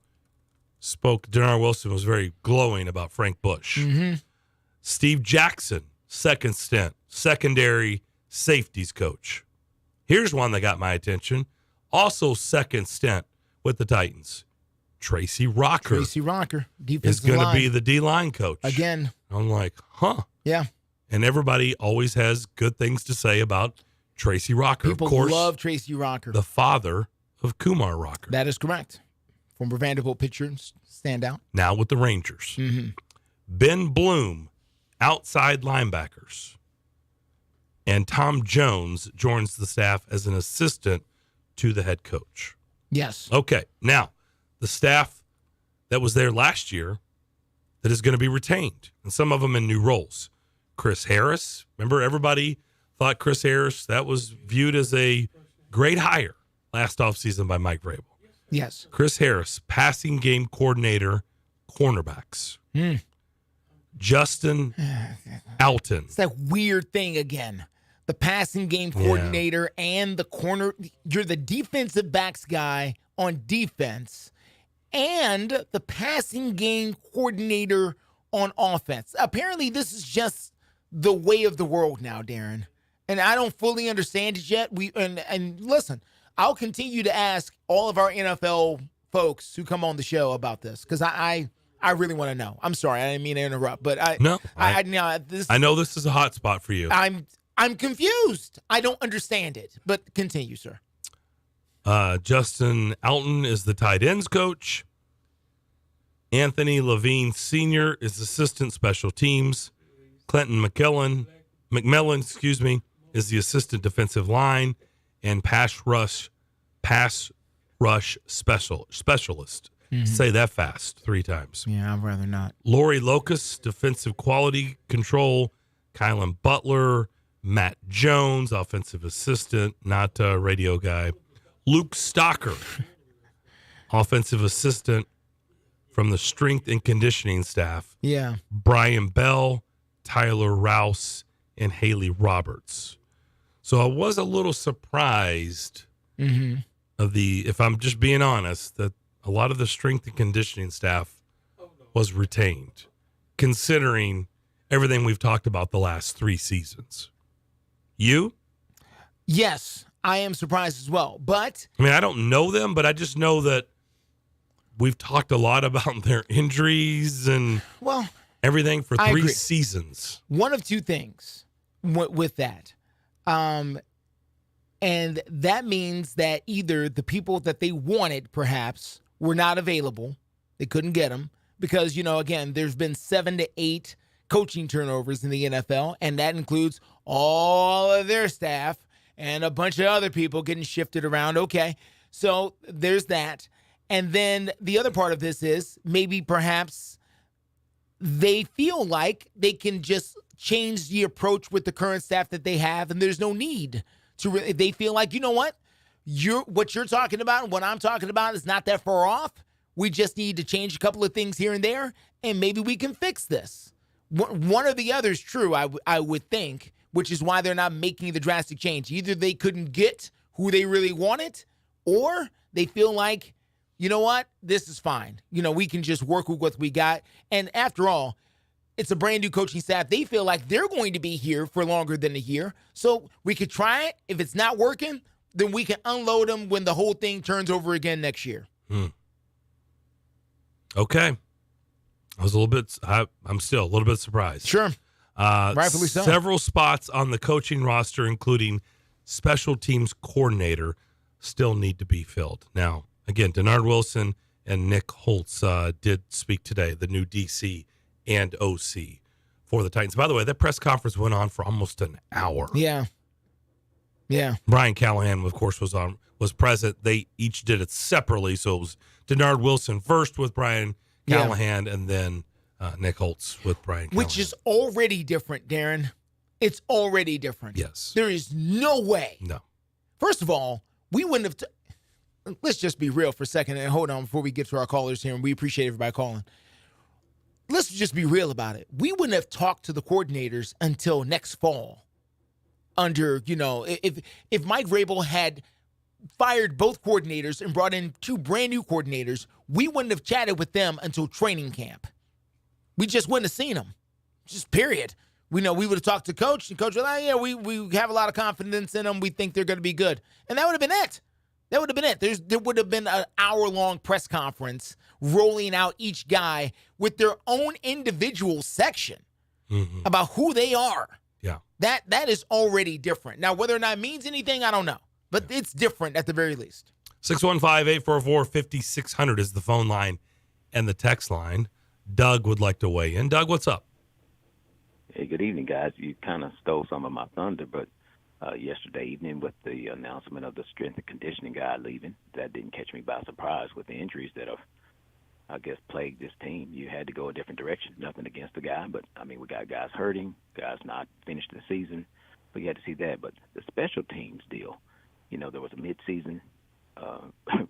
Wilson was very glowing about Frank Bush. Mm-hmm. Steve Jackson, second stint, secondary safeties coach. Here's one that got my attention. Also second stint with the Titans. Tracy Rocker. Tracy Rocker, is going to be the D-line coach. Again. I'm like, huh. Yeah. And everybody always has good things to say about Tracy Rocker. People of course, love Tracy Rocker. The father of Kumar Rocker. That is correct. Former Vanderbilt pitcher, standout. Now with the Rangers. Mm-hmm. Ben Bloom, outside linebackers. And Tom Jones joins the staff as an assistant to the head coach. Yes. Okay. Now, the staff that was there last year that is going to be retained, and some of them in new roles. Chris Harris. Remember, everybody thought Chris Harris, that was viewed as a great hire last offseason by Mike Vrabel. Yes. Chris Harris, passing game coordinator, cornerbacks. Justin Alton. It's that weird thing again. The passing game coordinator and the corner. You're the defensive backs guy on defense and the passing game coordinator on offense. Apparently, this is just the way of the world now, Darren. And I don't fully understand it yet. And listen, I'll continue to ask all of our NFL folks who come on the show about this because I really want to know. I'm sorry, I didn't mean to interrupt, but I know this is a hot spot for you. I'm confused. I don't understand it, but continue, sir. Justin Alton is the tight ends coach. Anthony Levine Sr. is assistant special teams. Clinton McMillan, is the assistant defensive line and pass rush specialist. Mm-hmm. Say that fast 3 times. Yeah, I'd rather not. Lori Locust, defensive quality control. Kylan Butler, Matt Jones, offensive assistant, not a radio guy. Luke Stocker, offensive assistant from the strength and conditioning staff. Yeah. Brian Bell, Tyler Rouse, and Haley Roberts. So I was a little surprised if I'm just being honest, that a lot of the strength and conditioning staff was retained, considering everything we've talked about the last 3 seasons. You? Yes, I am surprised as well. But I mean, I don't know them, but I just know that we've talked a lot about their injuries and everything for 3 seasons. One of 2 things with that. And that means that either the people that they wanted, perhaps, were not available. They couldn't get them because, again, there's been 7 to 8 coaching turnovers in the NFL, and that includes all of their staff and a bunch of other people getting shifted around. Okay, so there's that. And then the other part of this is maybe perhaps they feel like they can just change the approach with the current staff that they have, and there's no need to really. They feel like, you know what? What you're talking about and what I'm talking about is not that far off. We just need to change a couple of things here and there, and maybe we can fix this. One or the other is true, I would think, which is why they're not making the drastic change. Either they couldn't get who they really wanted, or they feel like, you know what, this is fine. We can just work with what we got. And after all, it's a brand new coaching staff. They feel like they're going to be here for longer than a year. So we could try it. If it's not working, then we can unload them when the whole thing turns over again next year. Okay. I'm still a little bit surprised. Sure. Rightfully so. Several spots on the coaching roster, including special teams coordinator, still need to be filled. Now, again, Denard Wilson and Nick Holtz did speak today, the new DC and OC for the Titans. By the way, that press conference went on for almost an hour. Yeah. Brian Callahan, of course, was present. They each did it separately, so it was Denard Wilson first with Brian Callahan, and then Nick Holtz with Brian Callahan. Which is already different, Darren. it's already different. Yes. There is no way. No. First of all, we wouldn't have. Let's just be real for a second and hold on before we get to our callers here, and we appreciate everybody calling. Let's just be real about it. We wouldn't have talked to the coordinators until next fall. Under, if Mike Vrabel had fired both coordinators and brought in 2 brand new coordinators, we wouldn't have chatted with them until training camp. We just wouldn't have seen them. Just period. We know we would have talked to Coach, and Coach was like, we have a lot of confidence in them. We think they're going to be good. And that would have been it. That would have been it. There would have been an hour-long press conference rolling out each guy with their own individual section about who they are. Yeah. That is already different. Now, whether or not it means anything, I don't know. But it's different at the very least. 615-844-5600 is the phone line and the text line. Doug would like to weigh in. Doug, what's up? Hey, good evening, guys. You kind of stole some of my thunder, but yesterday evening with the announcement of the strength and conditioning guy leaving, that didn't catch me by surprise with the injuries that have, I guess, plagued this team. You had to go a different direction. Nothing against the guy, but, I mean, we got guys hurting, guys not finished the season, so you had to see that. But the special teams deal, there was a midseason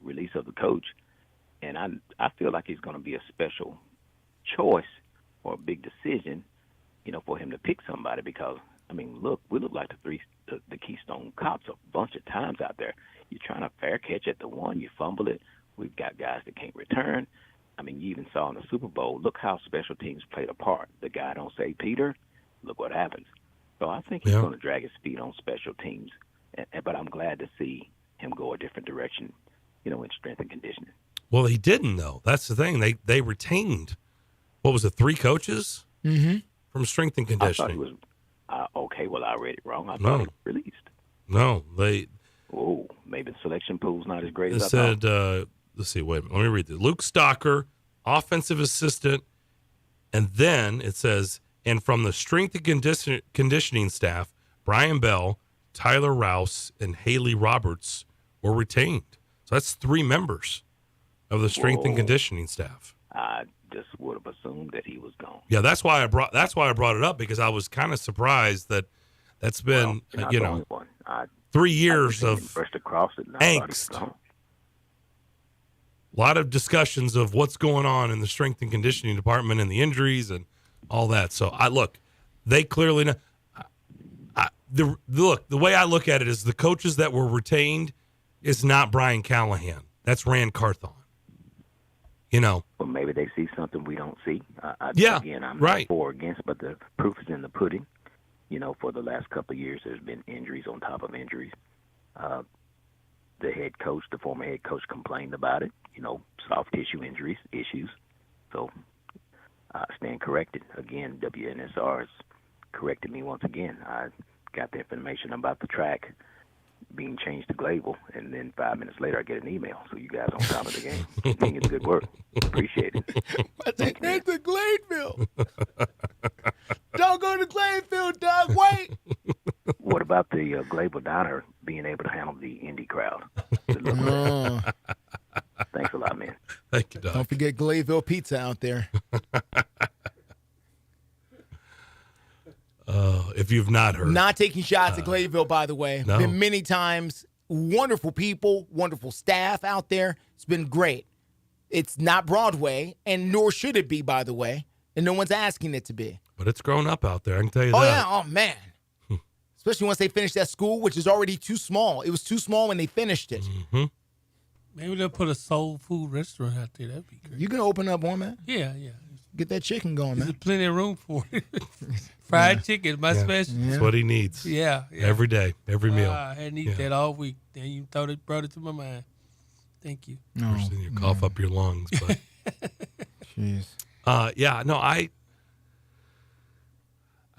release of the coach, and I feel like he's going to be a special choice or a big decision, for him to pick somebody because, I mean, look, we look like the Keystone Cops a bunch of times out there. You're trying to fair catch at the one, you fumble it. We've got guys that can't return. I mean, you even saw in the Super Bowl, look how special teams played a part. The guy don't say Peter, look what happens. So I think he's going to drag his feet on special teams. But I'm glad to see him go a different direction, in strength and conditioning. Well, he didn't, though. That's the thing. They retained, 3 coaches from strength and conditioning. I thought he was, okay, well, I read it wrong. I thought he was released. No, Maybe the selection pool's not as great as I said, thought. Let's see, wait a minute. Let me read this. Luke Stocker, offensive assistant, and then it says, and from the strength and conditioning staff, Brian Bell, Tyler Rouse, and Haley Roberts were retained. So that's 3 members of the strength and conditioning staff. I just would have assumed that he was gone. Yeah, that's why I brought it up, because I was kind of surprised that's been 3 years of angst. A lot of discussions of what's going on in the strength and conditioning department and the injuries and all that. So they clearly know. The way I look at it is the coaches that were retained is not Brian Callahan. That's Rand Carthon. Well, maybe they see something we don't see. Again, I'm not for or against, but the proof is in the pudding. For the last couple of years, there's been injuries on top of injuries. The former head coach complained about it, soft tissue issues. So I stand corrected. Again, WNSR has corrected me once again. I got the information about the track being changed to Glayville, and then 5 minutes later I get an email. So you guys on top of the game. Doing good work. Appreciate it. That's the Gladeville. Don't go to Gladeville, Doug. Wait. What about the Glayville Diner being able to handle the Indy crowd? Thanks a lot, man. Thank you, Doug. Don't forget Glayville pizza out there. If you've not heard. Not taking shots at Glayville, by the way. No. Been many times. Wonderful people, wonderful staff out there. It's been great. It's not Broadway, and nor should it be, by the way. And no one's asking it to be. But it's grown up out there, I can tell you that. Oh, yeah. Oh, man. Especially once they finished that school, which is already too small. It was too small when they finished it. Mm-hmm. Maybe they'll put a soul food restaurant out there. That'd be great. You can open up one, man. Yeah. Get that chicken going, man. There's plenty of room for it. Fried chicken, my special. That's what he needs. Yeah. Every day, every meal. I hadn't eaten that all week. Then you brought it to my mind. Thank you. No, you cough up your lungs, but. Jeez. I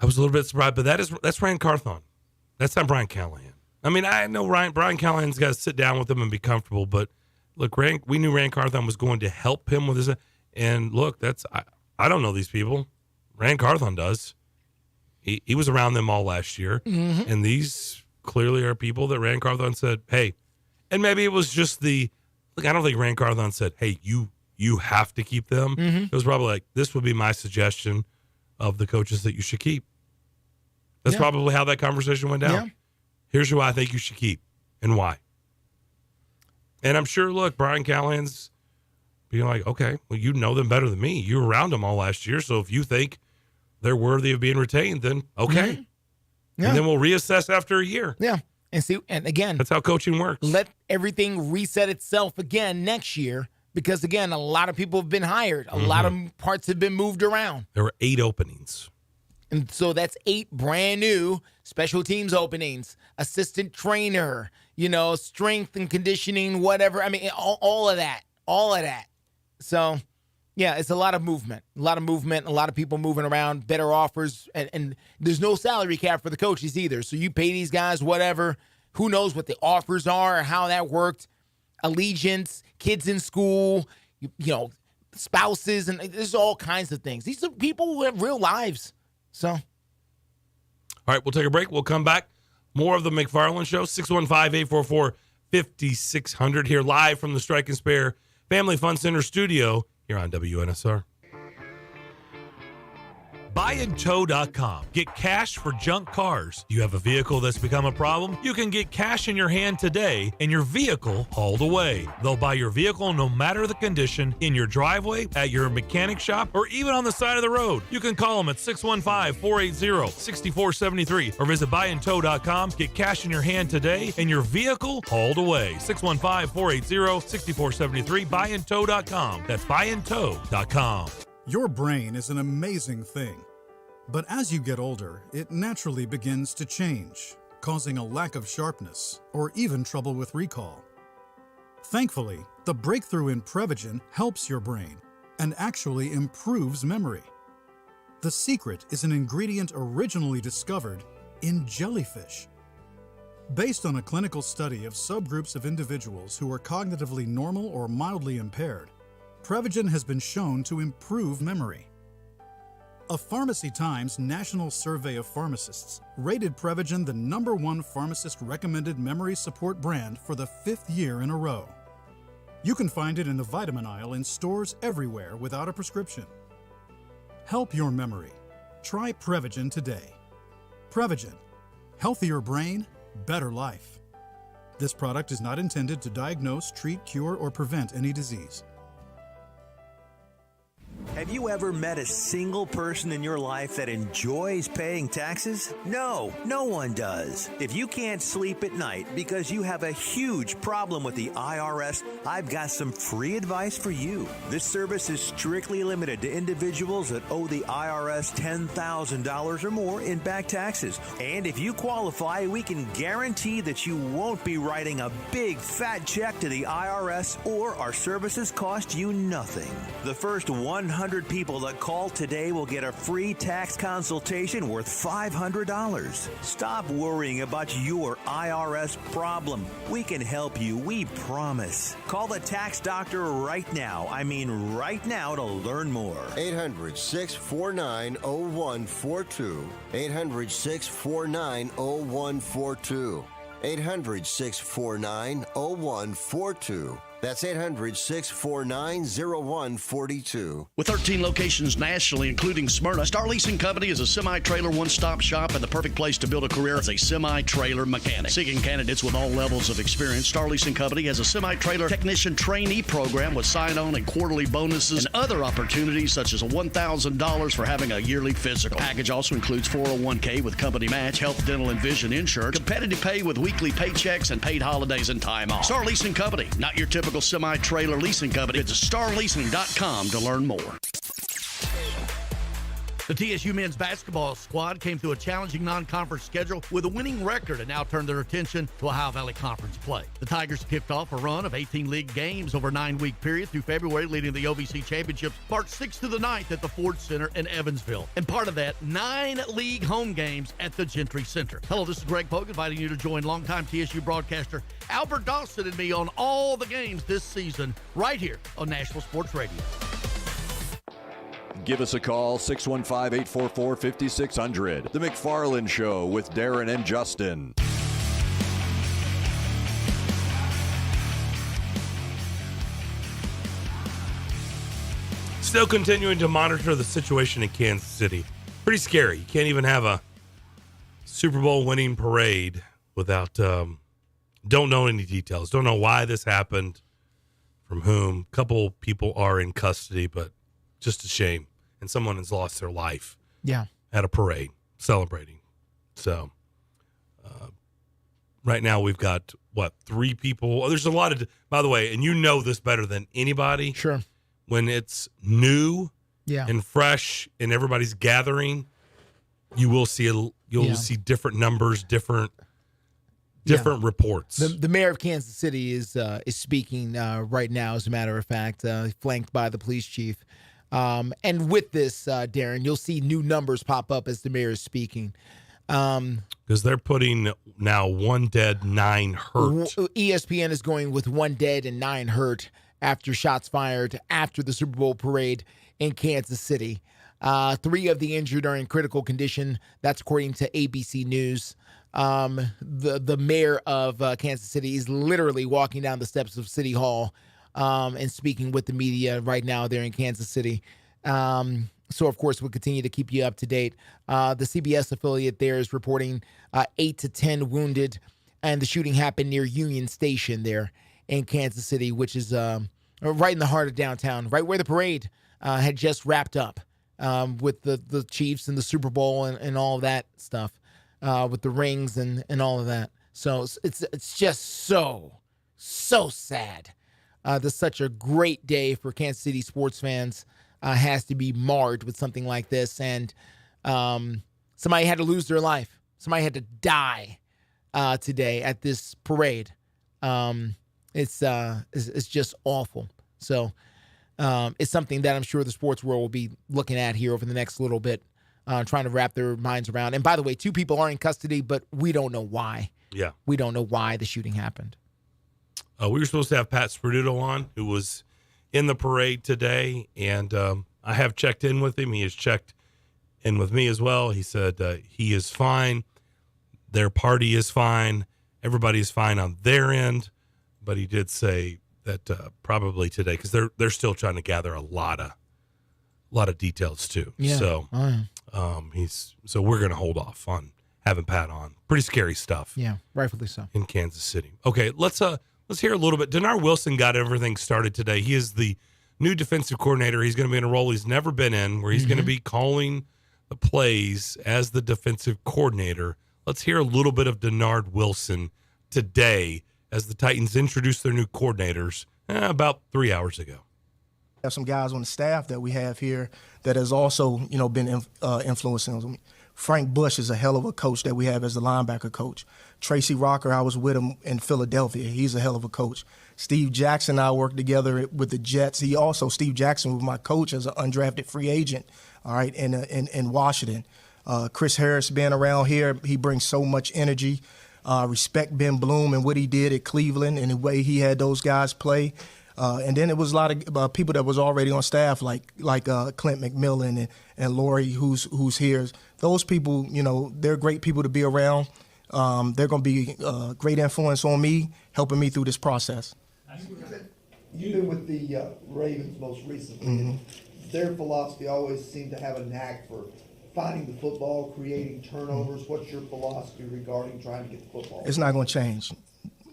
was a little bit surprised, but that's Rand Carthon. That's not Brian Callahan. I mean, I know Brian Callahan's got to sit down with him and be comfortable, but look, we knew Rand Carthon was going to help him with his, and look, I don't know these people. Rand Carthon does. He was around them all last year, and these clearly are people that Rand Carthon said, hey, and maybe it was just I don't think Rand Carthon said, hey, you have to keep them. It was probably like, this would be my suggestion of the coaches that you should keep. That's probably how that conversation went down. Yeah. Here's who I think you should keep and why. And I'm sure, look, Brian Callahan's being like, okay, well, you know them better than me. You were around them all last year. So if you think they're worthy of being retained, then okay. Mm-hmm. Yeah. And then we'll reassess after a year. Yeah. And see, and again, that's how coaching works. Let everything reset itself again next year because, again, a lot of people have been hired. A lot of parts have been moved around. There were 8 openings. And so that's 8 brand new special teams openings, assistant trainer, strength and conditioning, whatever. I mean, all of that. So, yeah, it's a lot of movement, a lot of people moving around, better offers, and there's no salary cap for the coaches either. So you pay these guys whatever. Who knows what the offers are or how that worked. Allegiance, kids in school, spouses, and there's all kinds of things. These are people who have real lives. So, all right, we'll take a break. We'll come back. More of the McFarland Show, 615-844-5600 here live from the Strike and Spare Family Fun Center studio here on WNSR. Buyandtow.com. Get cash for junk cars. Do you have a vehicle that's become a problem? You can get cash in your hand today and your vehicle hauled away. They'll buy your vehicle no matter the condition, in your driveway, at your mechanic shop, or even on the side of the road. You can call them at 615-480-6473 or visit buyandtow.com. Get cash in your hand today and your vehicle hauled away. 615-480-6473, buyandtow.com. That's buyandtow.com. Your brain is an amazing thing. But as you get older, it naturally begins to change, causing a lack of sharpness or even trouble with recall. Thankfully, the breakthrough in Prevagen helps your brain and actually improves memory. The secret is an ingredient originally discovered in jellyfish. Based on a clinical study of subgroups of individuals who are cognitively normal or mildly impaired, Prevagen has been shown to improve memory. A Pharmacy Times national survey of pharmacists rated Prevagen the #1 pharmacist-recommended memory support brand for the 5th year in a row. You can find it in the vitamin aisle in stores everywhere without a prescription. Help your memory. Try Prevagen today. Prevagen. Healthier brain, better life. This product is not intended to diagnose, treat, cure, or prevent any disease. Have you ever met a single person in your life that enjoys paying taxes? No, no one does. If you can't sleep at night because you have a huge problem with the IRS, I've got some free advice for you. This service is strictly limited to individuals that owe the IRS $10,000 or more in back taxes. And if you qualify, we can guarantee that you won't be writing a big fat check to the IRS, or our services cost you nothing. The first 100 people that call today will get a free tax consultation worth $500. Stop worrying about your IRS problem. We can help you, we promise. Call the tax doctor right now. I mean right now, to learn more. 800-649-0142. 800-649-0142. 800-649-0142. That's 800-649-0142. With 13 locations nationally, including Smyrna, Star Leasing Company is a semi-trailer one-stop shop and the perfect place to build a career as a semi-trailer mechanic. Seeking candidates with all levels of experience, Star Leasing Company has a semi-trailer technician trainee program with sign-on and quarterly bonuses and other opportunities such as $1,000 for having a yearly physical. The package also includes 401k with company match, health, dental, and vision insurance, competitive pay with weekly paychecks, and paid holidays and time off. Star Leasing Company, not your typical semi-trailer leasing company. Visit starleasing.com to learn more. The TSU men's basketball squad came through a challenging non-conference schedule with a winning record and now turned their attention to Ohio Valley Conference play. The Tigers kicked off a run of 18 league games over a 9-week period through February, leading the OVC Championships March 6th to the 9th at the Ford Center in Evansville. And part of that, 9 league home games at the Gentry Center. Hello, this is Greg Pogue inviting you to join longtime TSU broadcaster Albert Dawson and me on all the games this season right here on National Sports Radio. Give us a call, 615-844-5600. The McFarland Show with Darren and Justin. Still continuing to monitor the situation in Kansas City. Pretty scary. You can't even have a Super Bowl winning parade without, don't know any details. Don't know why this happened, from whom. A couple people are in custody, but just a shame. And someone has lost their life. Yeah. At a parade celebrating. So, right now we've got, 3 people. There's a lot of, by the way, and you know this better than anybody. Sure. When it's new Yeah. and fresh and everybody's gathering, you will see see different numbers, different reports. The mayor of Kansas City is speaking right now, as a matter of fact, flanked by the police chief. And with this, Darren, you'll see new numbers pop up as the mayor is speaking. Because they're putting now 1 dead, 9 hurt. ESPN is going with 1 dead and 9 hurt after shots fired after the Super Bowl parade in Kansas City. 3 of the injured are in critical condition. That's according to ABC News. The mayor of Kansas City is literally walking down the steps of City Hall and speaking with the media right now there in Kansas City. So, of course, we'll continue to keep you up to date. The CBS affiliate there is reporting 8 to 10 wounded, and the shooting happened near Union Station there in Kansas City, which is right in the heart of downtown, right where the parade had just wrapped up with the Chiefs and the Super Bowl and all of that stuff, with the rings and all of that. So it's just so sad. This such a great day for Kansas City sports fans has to be marred with something like this. And somebody had to lose their life. Somebody had to die today at this parade. It's just awful. So it's something that I'm sure the sports world will be looking at here over the next little bit, trying to wrap their minds around. And by the way, 2 people are in custody, but we don't know why. Yeah. We don't know why the shooting happened. We were supposed to have Pat Sperduto on, who was in the parade today, and I have checked in with him. He has checked in with me as well. He said he is fine. Their party is fine. Everybody is fine on their end, but he did say that probably today, because they're still trying to gather a lot of details too. Yeah. So so we're going to hold off on having Pat on. Pretty scary stuff. Yeah, rightfully so. In Kansas City. Okay, let's hear a little bit. Denard Wilson got everything started today. He is the new defensive coordinator. He's going to be in a role he's never been in, where he's going to be calling the plays as the defensive coordinator. Let's hear a little bit of Denard Wilson today as the Titans introduced their new coordinators about 3 hours ago. Have some guys on the staff that we have here that has also, been influencing them. Frank Bush is a hell of a coach that we have as the linebacker coach. Tracy Rocker, I was with him in Philadelphia. He's a hell of a coach. Steve Jackson and I worked together with the Jets. Steve Jackson was my coach as an undrafted free agent, all right, in Washington. Chris Harris being around here, he brings so much energy. Respect Ben Bloom and what he did at Cleveland and the way he had those guys play. And then it was a lot of people that was already on staff, like Clint McMillan and Lori, who's here. Those people, they're great people to be around. They're going to be a great influence on me, helping me through this process. You've been with the Ravens most recently. Mm-hmm. Their philosophy always seemed to have a knack for finding the football, creating turnovers. What's your philosophy regarding trying to get the football? It's not going to change.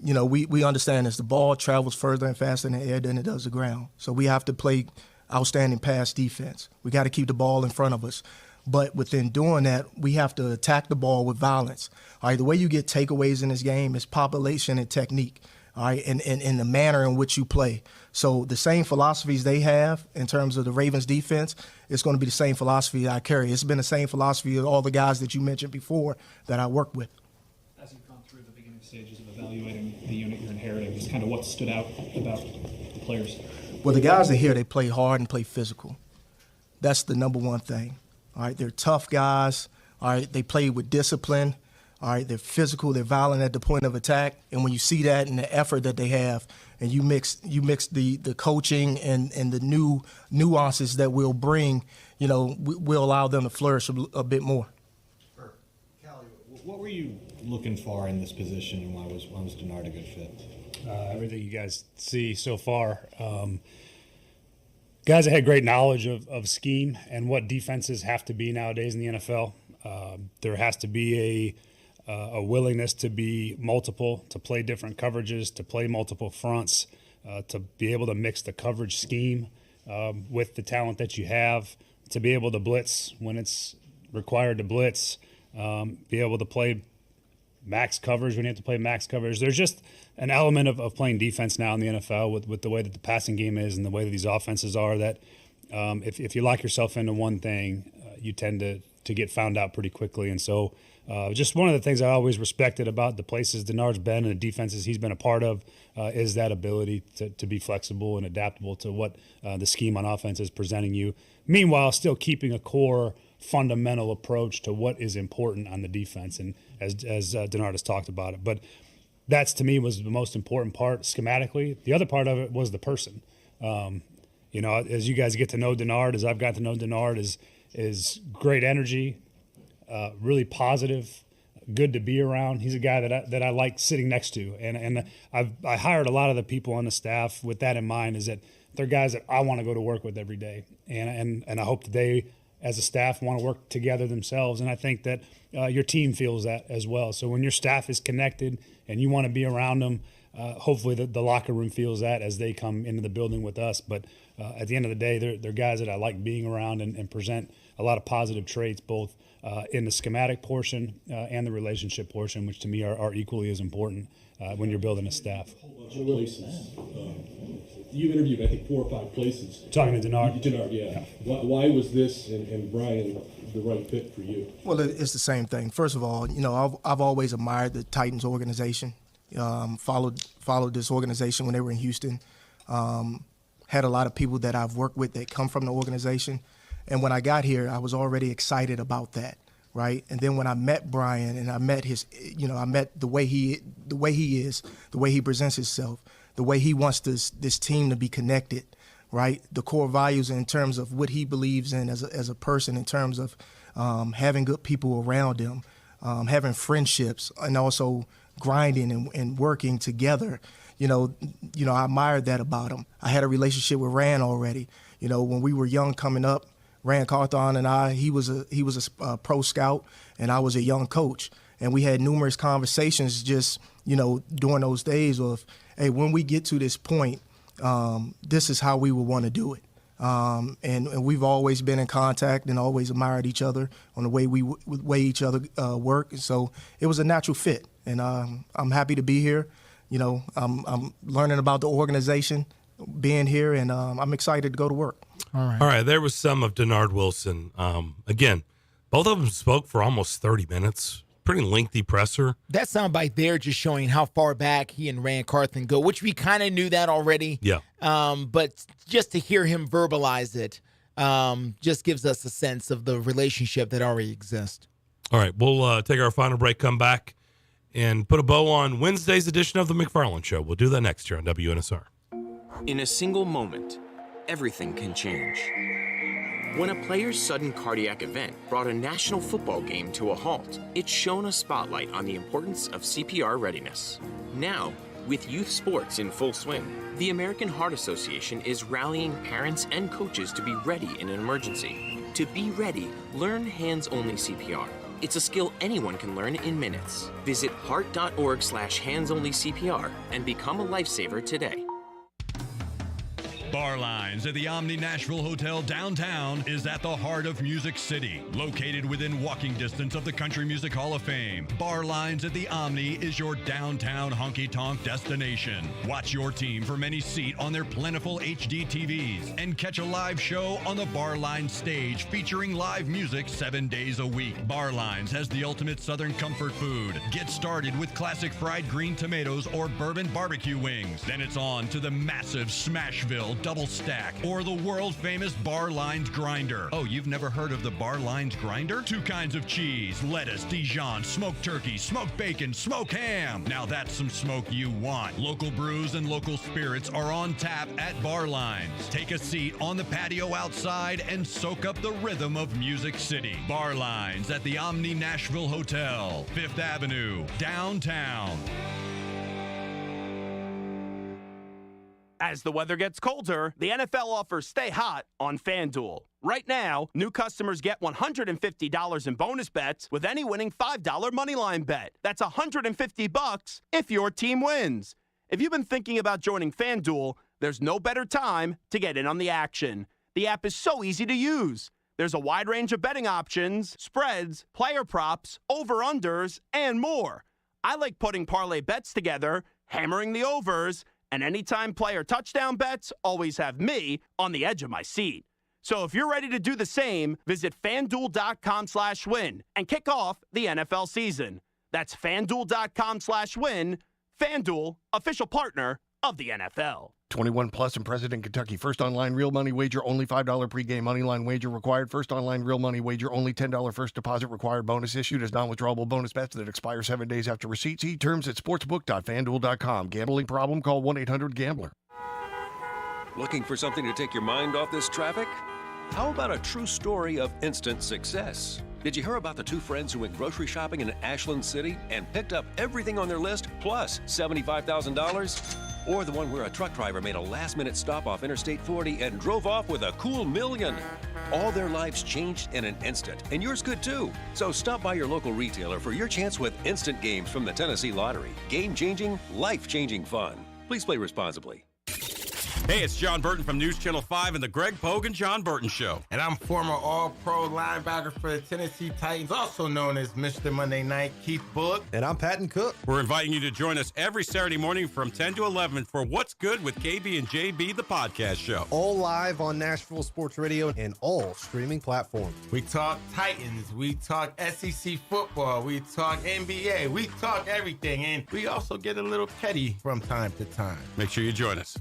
We understand this. The ball travels further and faster in the air than it does the ground. So we have to play outstanding pass defense. We got to keep the ball in front of us. But within doing that, we have to attack the ball with violence. All right, the way you get takeaways in this game is population and technique, all right, and the manner in which you play. So the same philosophies they have in terms of the Ravens defense, it's going to be the same philosophy I carry. It's been the same philosophy of all the guys that you mentioned before that I work with. As you've gone through the beginning stages of evaluating the unit you're inheriting, just kind of what stood out about the players? Well, the guys that here, they play hard and play physical. That's the number one thing. All right, they're tough guys. All right, they play with discipline. All right, they're physical, they're violent at the point of attack. And when you see that and the effort that they have, and you mix the coaching and the new nuances that we'll bring, we'll allow them to flourish a bit more. What were you looking for in this position, and why was Denard a good fit? Everything you guys see so far. Guys that had great knowledge of scheme and what defenses have to be nowadays in the NFL. There has to be a willingness to be multiple, to play different coverages, to play multiple fronts, to be able to mix the coverage scheme with the talent that you have, to be able to blitz when it's required to blitz, be able to play max coverage when you have to play max coverage. There's just an element of playing defense now in the NFL with the way that the passing game is and the way that these offenses are that if you lock yourself into one thing, you tend to get found out pretty quickly. And so just one of the things I always respected about the places Denard's been and the defenses he's been a part of is that ability to be flexible and adaptable to what the scheme on offense is presenting you. Meanwhile, still keeping a core fundamental approach to what is important on the defense. And as Denard has talked about it. But that's, to me, was the most important part schematically. The other part of it was the person. As you guys get to know Denard, as I've got to know Denard, is great energy, really positive, good to be around. He's a guy that I like sitting next to, and I hired a lot of the people on the staff with that in mind. Is that they're guys that I want to go to work with every day, and I hope that they, as a staff, want to work together themselves. And I think that your team feels that as well. So when your staff is connected and you want to be around them, hopefully the locker room feels that as they come into the building with us. But at the end of the day, they're guys that I like being around and present a lot of positive traits, both in the schematic portion and the relationship portion, which to me are equally as important when you're building a staff. Places. You interviewed, I think, 4 or 5 places. Talking to Denard? Denard, yeah. Why was this and Brian the right fit for you? Well, it's the same thing. First of all, I've always admired the Titans organization. Followed this organization when they were in Houston. Had a lot of people that I've worked with that come from the organization. And when I got here, I was already excited about that, right? And then when I met Brian and I met I met the way he is, the way he presents himself, the way he wants this team to be connected, right? The core values in terms of what he believes in as a person, in terms of having good people around him, having friendships, and also grinding and working together. I admired that about him. I had a relationship with Rand already. When we were young coming up, Rand Carthon and he was a pro scout, and I was a young coach. And we had numerous conversations just, during those days of, hey, when we get to this point, this is how we would want to do it. And we've always been in contact and always admired each other on the way each other work. And so it was a natural fit. And I'm happy to be here. I'm learning about the organization, being here, and I'm excited to go to work. All right. There was some of Denard Wilson. Again, both of them spoke for almost 30 minutes. Pretty lengthy presser. That soundbite there just showing how far back he and Rand Carthon go, which we kind of knew that already. Yeah. But just to hear him verbalize it just gives us a sense of the relationship that already exists. All right. We'll take our final break, come back, and put a bow on Wednesday's edition of the McFarland Show. We'll do that next year on WNSR. In a single moment, everything can change. When a player's sudden cardiac event brought a national football game to a halt, it shone a spotlight on the importance of CPR readiness. Now, with youth sports in full swing, the American Heart Association is rallying parents and coaches to be ready in an emergency. To be ready, learn hands-only CPR. It's a skill anyone can learn in minutes. Visit heart.org/hands-only-CPR and become a lifesaver today. Bar Lines at the Omni Nashville Hotel downtown is at the heart of Music City. Located within walking distance of the Country Music Hall of Fame, Bar Lines at the Omni is your downtown honky-tonk destination. Watch your team from any seat on their plentiful HD TVs and catch a live show on the Bar Lines stage featuring live music 7 days a week. Bar Lines has the ultimate Southern comfort food. Get started with classic fried green tomatoes or bourbon barbecue wings. Then it's on to the massive Smashville double stack or the world famous Bar Lines grinder. Oh, you've never heard of the Bar Lines grinder? 2 kinds of cheese, lettuce, Dijon, smoked turkey, smoked bacon, smoked ham. Now that's some smoke you want. Local brews and local spirits are on tap at Bar Lines. Take a seat on the patio outside and soak up the rhythm of Music City. Bar Lines at the Omni Nashville Hotel, 5th Avenue, downtown. As the weather gets colder, the NFL offers Stay Hot on FanDuel. Right now, new customers get $150 in bonus bets with any winning $5 moneyline bet. That's $150 if your team wins. If you've been thinking about joining FanDuel, there's no better time to get in on the action. The app is so easy to use. There's a wide range of betting options, spreads, player props, over-unders, and more. I like putting parlay bets together, hammering the overs, and anytime player touchdown bets always have me on the edge of my seat. So if you're ready to do the same, visit FanDuel.com/win and kick off the NFL season. That's FanDuel.com/win. FanDuel, official partner of the NFL. 21 plus and present in Kentucky. First online real money wager, only $5 pregame money line wager required. First online real money wager, only $10 first deposit required. Bonus issued as non-withdrawable bonus bets that expire 7 days after receipt. See terms at sportsbook.fanduel.com. Gambling problem? Call 1-800-GAMBLER. Looking for something to take your mind off this traffic? How about a true story of instant success? Did you hear about the two friends who went grocery shopping in Ashland City and picked up everything on their list plus $75,000? Or the one where a truck driver made a last-minute stop off Interstate 40 and drove off with a cool $1 million? All their lives changed in an instant, and yours could too. So stop by your local retailer for your chance with instant games from the Tennessee Lottery. Game-changing, life-changing fun. Please play responsibly. Hey, it's John Burton from News Channel 5 and the Greg Pogue and John Burton Show. And I'm former All-Pro linebacker for the Tennessee Titans, also known as Mr. Monday Night, Keith Bullock. And I'm Patton Cook. We're inviting you to join us every Saturday morning from 10 to 11 for What's Good with KB and JB, the podcast show. All live on Nashville Sports Radio and all streaming platforms. We talk Titans, we talk SEC football, we talk NBA, we talk everything, and we also get a little petty from time to time. Make sure you join us.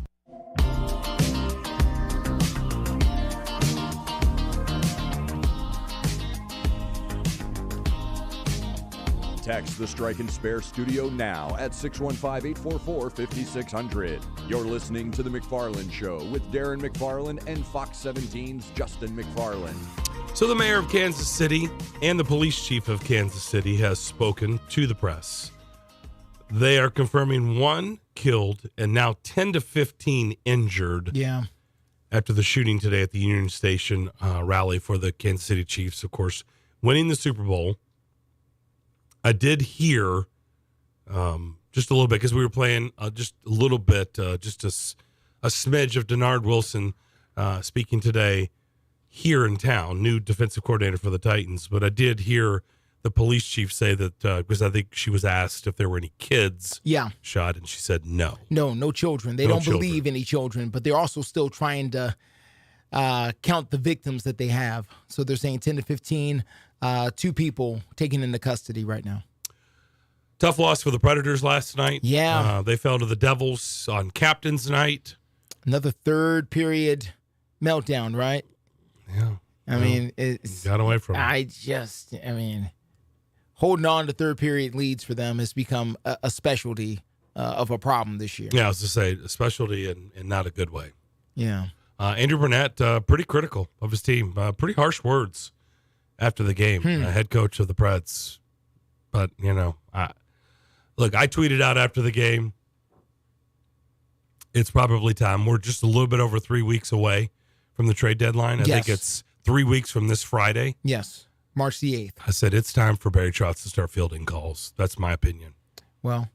Text the Strike and Spare studio now at 615-844-5600. You're listening to The McFarland Show with Darren McFarland and Fox 17's Justin McFarland. So the mayor of Kansas City and the police chief of Kansas City has spoken to the press. They are confirming 1 killed and now 10 to 15 injured. Yeah. After the shooting today at the Union Station rally for the Kansas City Chiefs, of course, winning the Super Bowl. I did hear just a little bit because we were playing just a little bit, just a smidge of Denard Wilson speaking today here in town, new defensive coordinator for the Titans. But I did hear the police chief say that because I think she was asked if there were any kids shot, and she said no. No children. They don't believe any children, but they're also still trying to count the victims that they have. So they're saying 10 to 15, 2 people taken into custody right now. Tough loss for the Predators last night. Yeah. They fell to the Devils on Captain's Night. Another third period meltdown, right? Yeah. I mean, it's got away from it. Holding on to third period leads for them has become a specialty of a problem this year. Yeah, I was to say a specialty and not a good way. Yeah. Andrew Burnett, pretty critical of his team. Pretty harsh words after the game. Head coach of the Preds. But, look, I tweeted out after the game, it's probably time. We're just a little bit over 3 weeks away from the trade deadline. I think it's 3 weeks from this Friday. Yes, March the 8th. I said it's time for Barry Trotz to start fielding calls. That's my opinion. Well,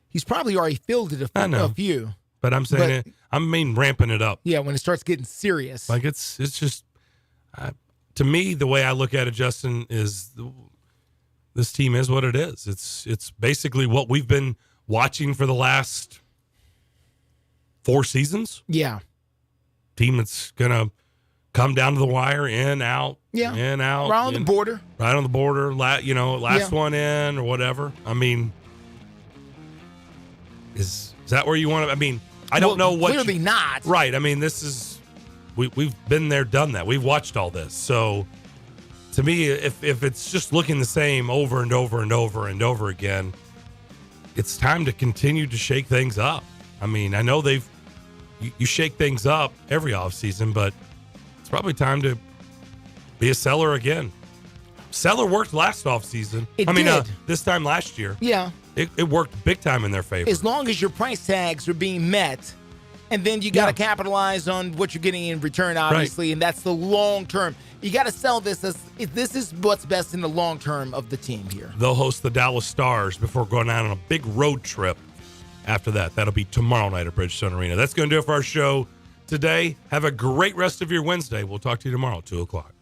he's probably already fielded a few. But I'm saying ramping it up. Yeah, when it starts getting serious. Like it's just, to me, the way I look at it, Justin, is this team is what it is. It's basically what we've been watching for the last 4 seasons. Yeah. Team that's going to come down to the wire, in, out, in, out. Right on the border. Right on the border, last one in or whatever. I mean, is that where you want to, I don't know what. Clearly not. Right. I mean, this is, we've been there, done that. We've watched all this. So to me, if it's just looking the same over and over and over and over again, it's time to continue to shake things up. I know you shake things up every offseason, but it's probably time to be a seller again. Seller worked last offseason. This time last year. Yeah. It worked big time in their favor. As long as your price tags are being met And then you got to capitalize on what you're getting in return, obviously, and that's the long term. You got to sell this as this is what's best in the long term of the team here. They'll host the Dallas Stars before going out on a big road trip after that. That'll be tomorrow night at Bridgestone Arena. That's going to do it for our show today. Have a great rest of your Wednesday. We'll talk to you tomorrow at 2 o'clock.